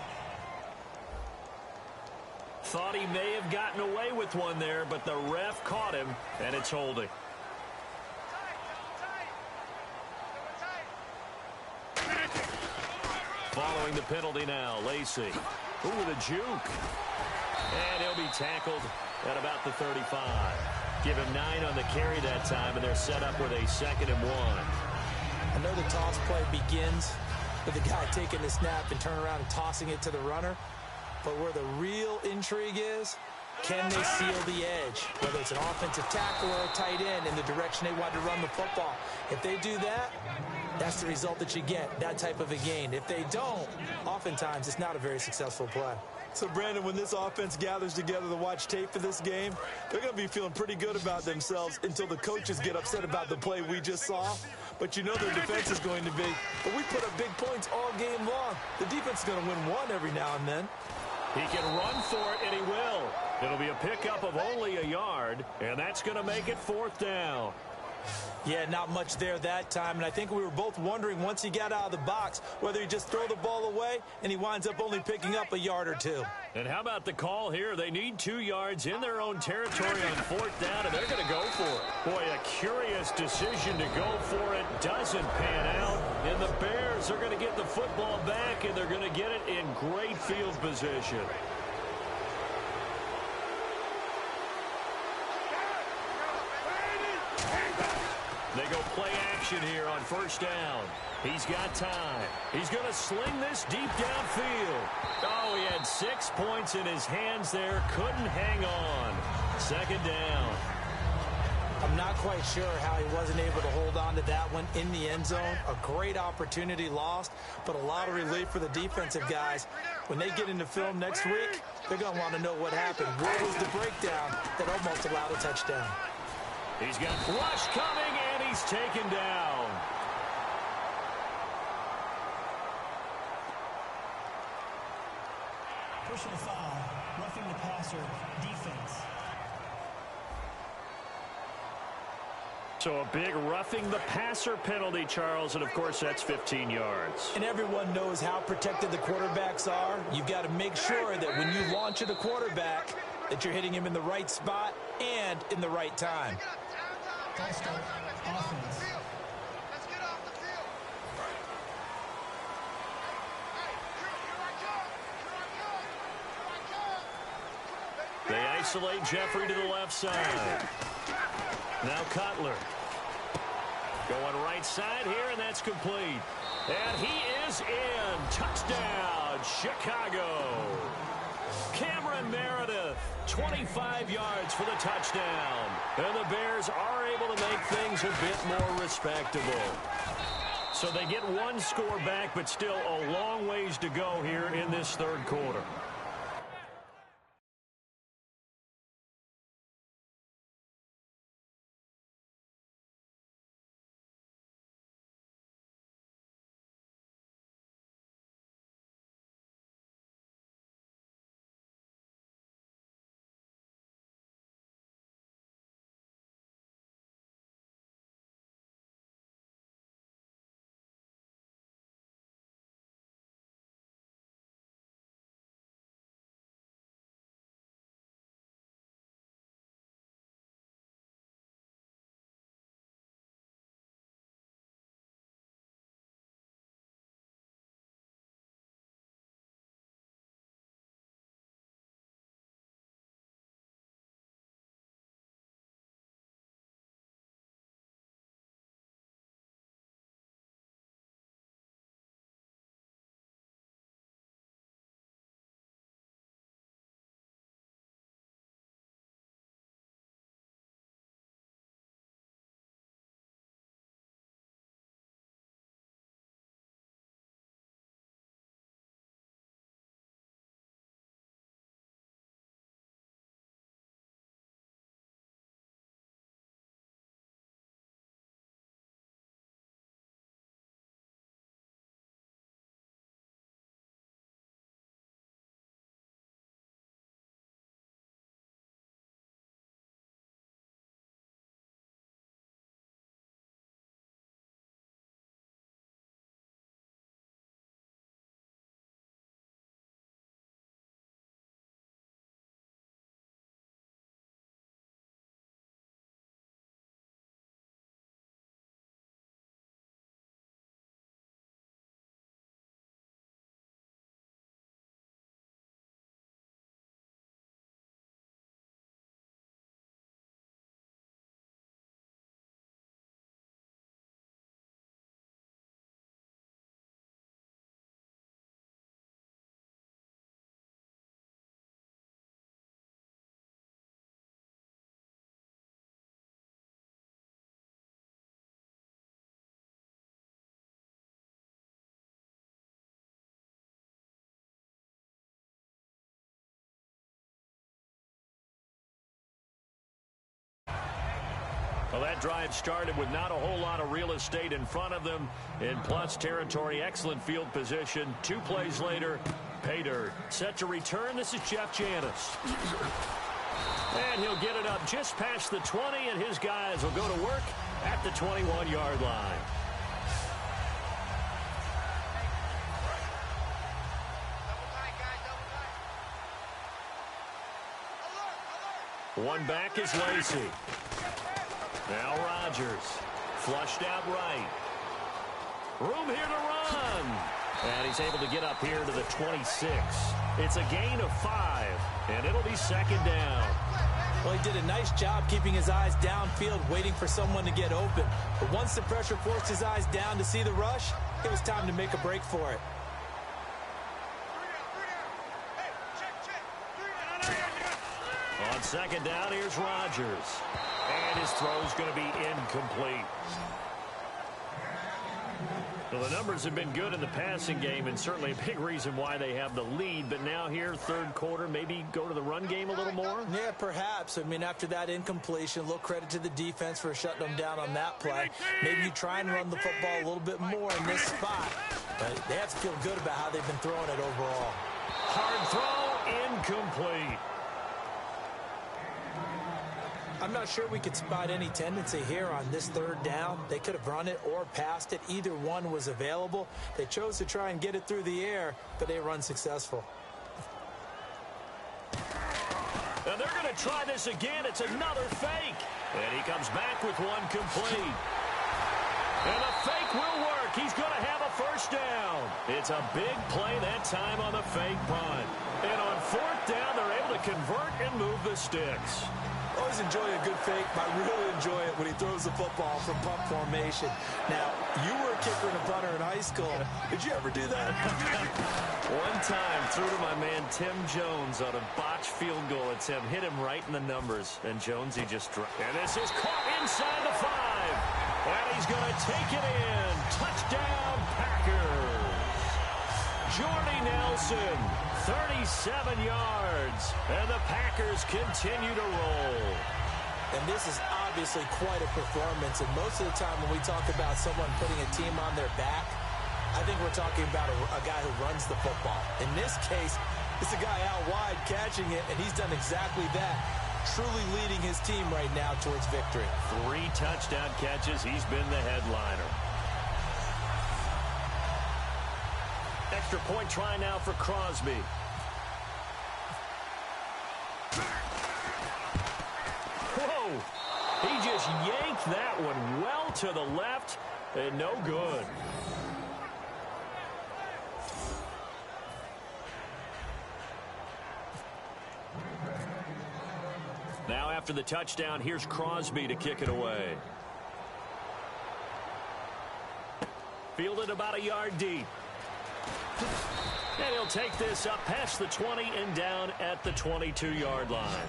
Thought he may have gotten away with one there, but the ref caught him, and it's holding. Following the penalty now, Lacey. Ooh, with a juke. And he'll be tackled at about the 35. Give him 9 on the carry that time, and they're set up with a 2nd and 1. I know the toss play begins with the guy taking the snap and turning around and tossing it to the runner. But where the real intrigue is, can they seal the edge? Whether it's an offensive tackle or a tight end in the direction they want to run the football. If they do that, that's the result that you get, that type of a gain. If they don't, oftentimes it's not a very successful play. So, Brandon, when this offense gathers together to watch tape for this game, they're going to be feeling pretty good about themselves until the coaches get upset about the play we just saw. But you know their defense is going to be. But we put up big points all game long. The defense is going to win one every now and then. He can run for it, and he will. It'll be a pickup of only a yard, and that's going to make it 4th down. Yeah, not much there that time, and I think we were both wondering once he got out of the box whether he just throw the ball away and he winds up only picking up a yard or 2. And how about the call here? They need 2 yards in their own territory on 4th down, and they're going to go for it. Boy, a curious decision to go for it. Doesn't pan out, and the Bears are going to get the football back, and they're going to get it in great field position. They go play action here on 1st down. He's got time. He's going to sling this deep downfield. Oh, he had 6 points in his hands there. Couldn't hang on. 2nd down. I'm not quite sure how he wasn't able to hold on to that one in the end zone. A great opportunity lost, but a lot of relief for the defensive guys. When they get into film next week, they're going to want to know what happened. Where was the breakdown that almost allowed a touchdown? He's got rush coming, and he's taken down. Personal foul, roughing the passer, defense. So a big roughing the passer penalty, Charles, and of course that's 15 yards. And everyone knows how protected the quarterbacks are. You've got to make sure that when you launch at a quarterback, that you're hitting him in the right spot and in the right time. False start, offense. Let's get off the field. They isolate Jeffrey to the left side. Now Cutler. Going right side here, and that's complete. And he is in. Touchdown, Chicago. Cameron Meredith, 25 yards for the touchdown. And the Bears are able to make things a bit more respectable. So they get one score back, but still a long ways to go here in this third quarter. Well, that drive started with not a whole lot of real estate in front of them. In plus territory, excellent field position. 2 plays later, pay dirt. Set to return, this is Jeff Janis. And he'll get it up just past the 20, and his guys will go to work at the 21-yard line. One back is Lacey. Now Rodgers. Flushed out right. Room here to run. And he's able to get up here to the 26. It's a gain of 5, and it'll be second down. Well, he did a nice job keeping his eyes downfield, waiting for someone to get open. But once the pressure forced his eyes down to see the rush, it was time to make a break for it. On second down, here's Rodgers. And his throw's going to be incomplete. Well, the numbers have been good in the passing game, and certainly a big reason why they have the lead. But now here, third quarter, maybe go to the run game a little more? Yeah, perhaps. I mean, after that incompletion, a little credit to the defense for shutting them down on that play. Maybe you try and run the football a little bit more in this spot. But they have to feel good about how they've been throwing it overall. Hard throw, incomplete. I'm not sure we could spot any tendency here on this third down. They could have run it or passed it. Either one was available. They chose to try and get it through the air, but they were unsuccessful. And they're going to try this again. It's another fake. And he comes back with one complete. And the fake will work. He's going to have a first down. It's a big play that time on the fake punt. And on fourth down, they're able to convert and move the sticks. Always enjoy a good fake, but I really enjoy it when he throws the football from punt formation. Now, you were a kicker and a punter in high school. Did you ever do that? One time, threw to my man Tim Jones on a botched field goal attempt. Hit him right in the numbers. And Jonesy just dropped. And this is caught inside the 5. And he's going to take it in. Touchdown, Packers. Jordy Nelson, 37 yards. And the Packers continue to roll. And this is obviously quite a performance. And most of the time when we talk about someone putting a team on their back, I think we're talking about a guy who runs the football. In this case, it's a guy out wide catching it, and he's done exactly that. Truly leading his team right now towards victory. 3 touchdown catches. He's been the headliner. Extra point try now for Crosby. Whoa! He just yanked that one well to the left, and no good. Now after the touchdown, here's Crosby to kick it away. Fielded about a yard deep. And he'll take this up past the 20 and down at the 22-yard line.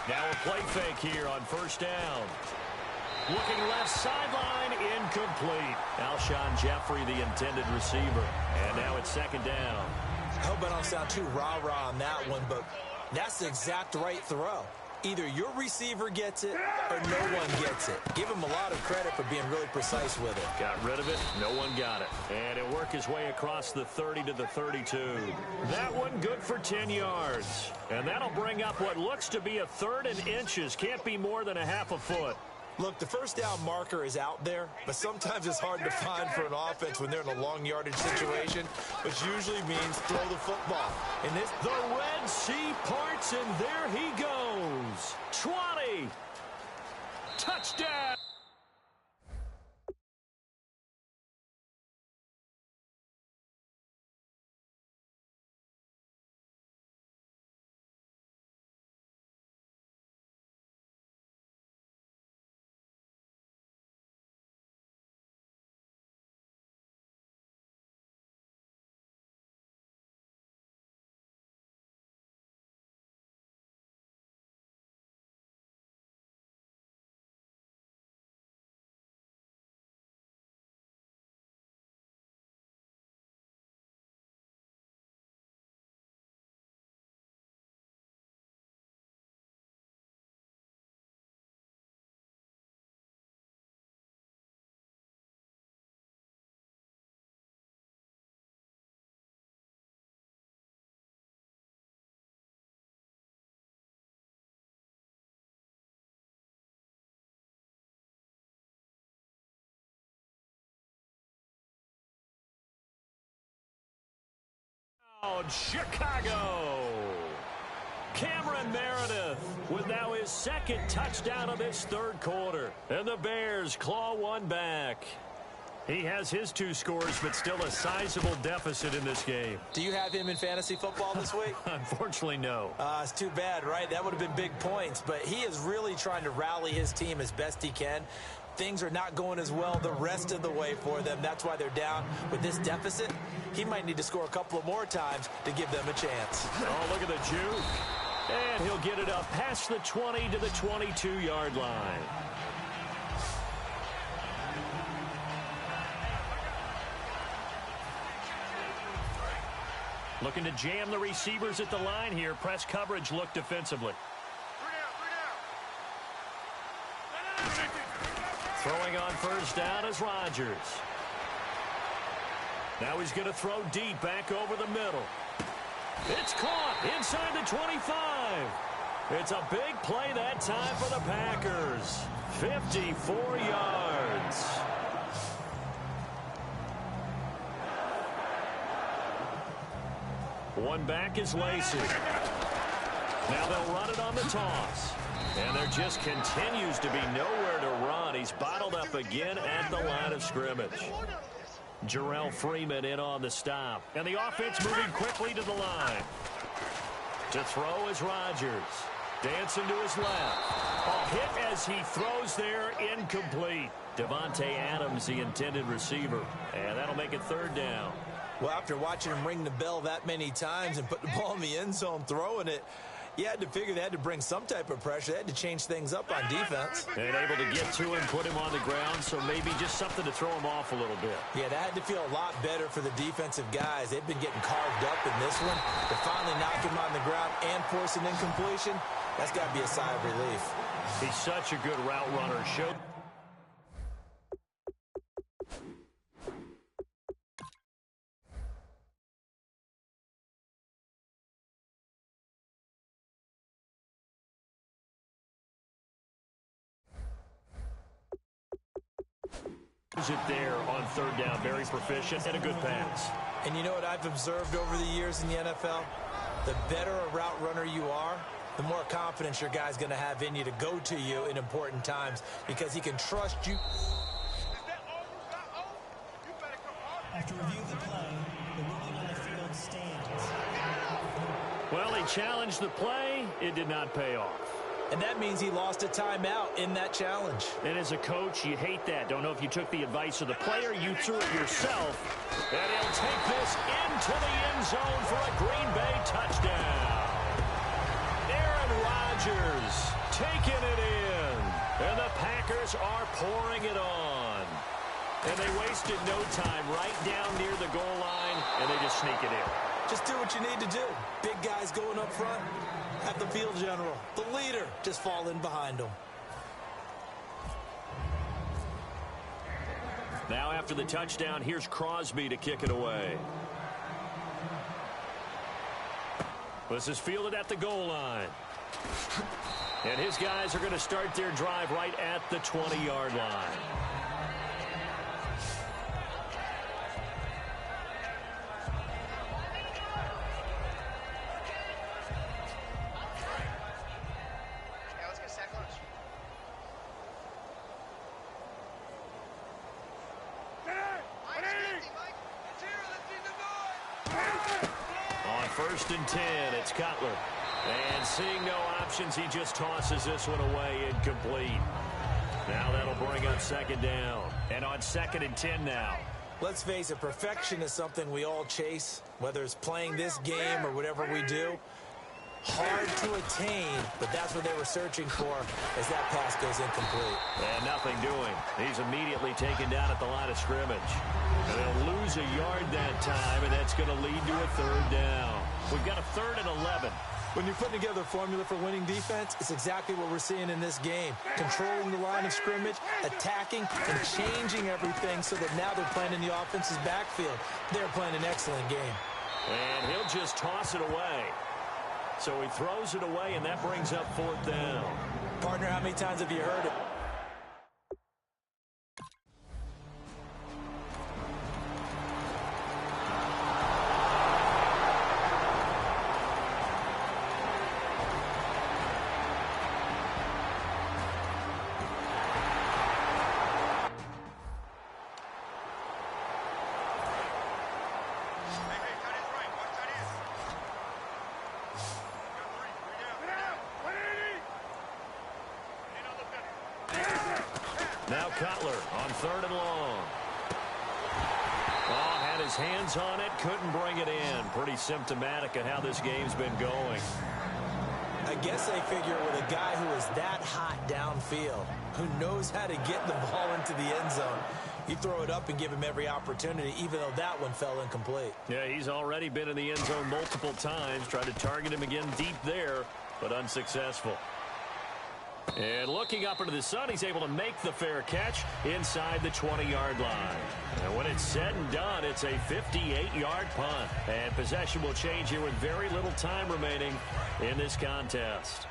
Now a play fake here on first down. Looking left sideline, incomplete. Alshon Jeffrey, the intended receiver. And now it's second down. I hope I don't sound too rah-rah on that one, but that's the exact right throw. Either your receiver gets it or no one gets it. Give him a lot of credit for being really precise with it. Got rid of it. No one got it. And it worked his way across the 30 to the 32. That one good for 10 yards. And that'll bring up what looks to be a 3rd and inches. Can't be more than a half a foot. Look, the first down marker is out there, but sometimes it's hard to find for an offense when they're in a long yardage situation, which usually means throw the football. And this, the Red Sea parts, and there he goes. 20. Touchdown. Chicago. Cameron Meredith with now his 2nd touchdown of this 3rd quarter. And the Bears claw one back. He has his 2 scores, but still a sizable deficit in this game. Do you have him in fantasy football this week? Unfortunately, no. It's too bad, right? That would have been big points, but he is really trying to rally his team as best he can. Things are not going as well the rest of the way for them. That's why they're down with this deficit. He might need to score a couple of more times to give them a chance. Oh, look at the juke. And he'll get it up past the 20 to the 22-yard line. Looking to jam the receivers at the line here. Press coverage look defensively. Throwing on first down is Rodgers. Now he's going to throw deep back over the middle. It's caught inside the 25. It's a big play that time for the Packers. 54 yards. One back is Lacey. Now they'll run it on the toss. And there just continues to be nowhere to run. He's bottled up again at the line of scrimmage. Jarrell Freeman in on the stop. And the offense moving quickly to the line. To throw is Rodgers. Dancing to his left. A hit as he throws there, incomplete. Devontae Adams, the intended receiver. And that'll make it third down. Well, after watching him ring the bell that many times and put the ball in the end zone, throwing it, you had to figure they had to bring some type of pressure. They had to change things up on defense. And able to get to him, put him on the ground, so maybe just something to throw him off a little bit. Yeah, that had to feel a lot better for the defensive guys. They've been getting carved up in this one. To finally knock him on the ground and force an incompletion, that's got to be a sigh of relief. He's such a good route runner. It there on third down, very proficient and a good pass. And you know what I've observed over the years in the NFL? The better a route runner you are, the more confidence your guy's going to have in you to go to you in important times because he can trust you. After review of the play, the ruling on the field stands. Well, he challenged the play. It did not pay off. And that means he lost a timeout in that challenge. And as a coach, you hate that. Don't know if you took the advice of the player. You threw it yourself. And he'll take this into the end zone for a Green Bay touchdown. Aaron Rodgers taking it in. And the Packers are pouring it on. And they wasted no time right down near the goal line, and they just sneak it in. Just do what you need to do. Big guys going up front. Have the field general, the leader, just fall in behind him. Now after the touchdown, here's Crosby to kick it away. This is fielded at the goal line. And his guys are going to start their drive right at the 20-yard line. First and 10, it's Cutler. And seeing no options, he just tosses this one away, incomplete. Now that'll bring up second down. And on 2nd and 10 now. Let's face it, perfection is something we all chase, whether it's playing this game or whatever we do. Hard to attain, but that's what they were searching for as that pass goes incomplete. And nothing doing. He's immediately taken down at the line of scrimmage. And they'll lose a yard that time, and that's going to lead to a third down. We've got a 3rd and 11. When you're putting together a formula for winning defense, it's exactly what we're seeing in this game. Controlling the line of scrimmage, attacking, and changing everything so that now they're playing in the offense's backfield. They're playing an excellent game. And he'll just toss it away. So he throws it away, and that brings up 4th down. Partner, how many times have you heard it? Now Cutler on 3rd and long. Oh, had his hands on it, couldn't bring it in. Pretty symptomatic of how this game's been going. I guess they figure with a guy who is that hot downfield, who knows how to get the ball into the end zone, you throw it up and give him every opportunity, even though that one fell incomplete. Yeah, he's already been in the end zone multiple times. Tried to target him again deep there, but unsuccessful. And looking up into the sun, he's able to make the fair catch inside the 20-yard line. And when it's said and done, it's a 58-yard punt. And possession will change here with very little time remaining in this contest.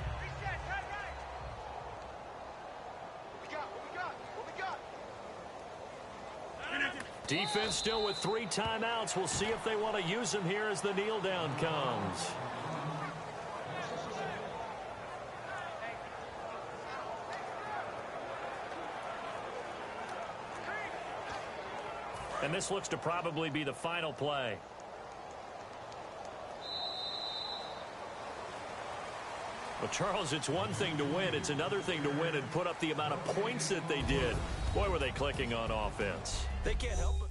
Defense still with 3 timeouts. We'll see if they want to use them here as the kneel down comes. And this looks to probably be the final play. Well, Charles, it's one thing to win. It's another thing to win and put up the amount of points that they did. Boy, were they clicking on offense. They can't help it.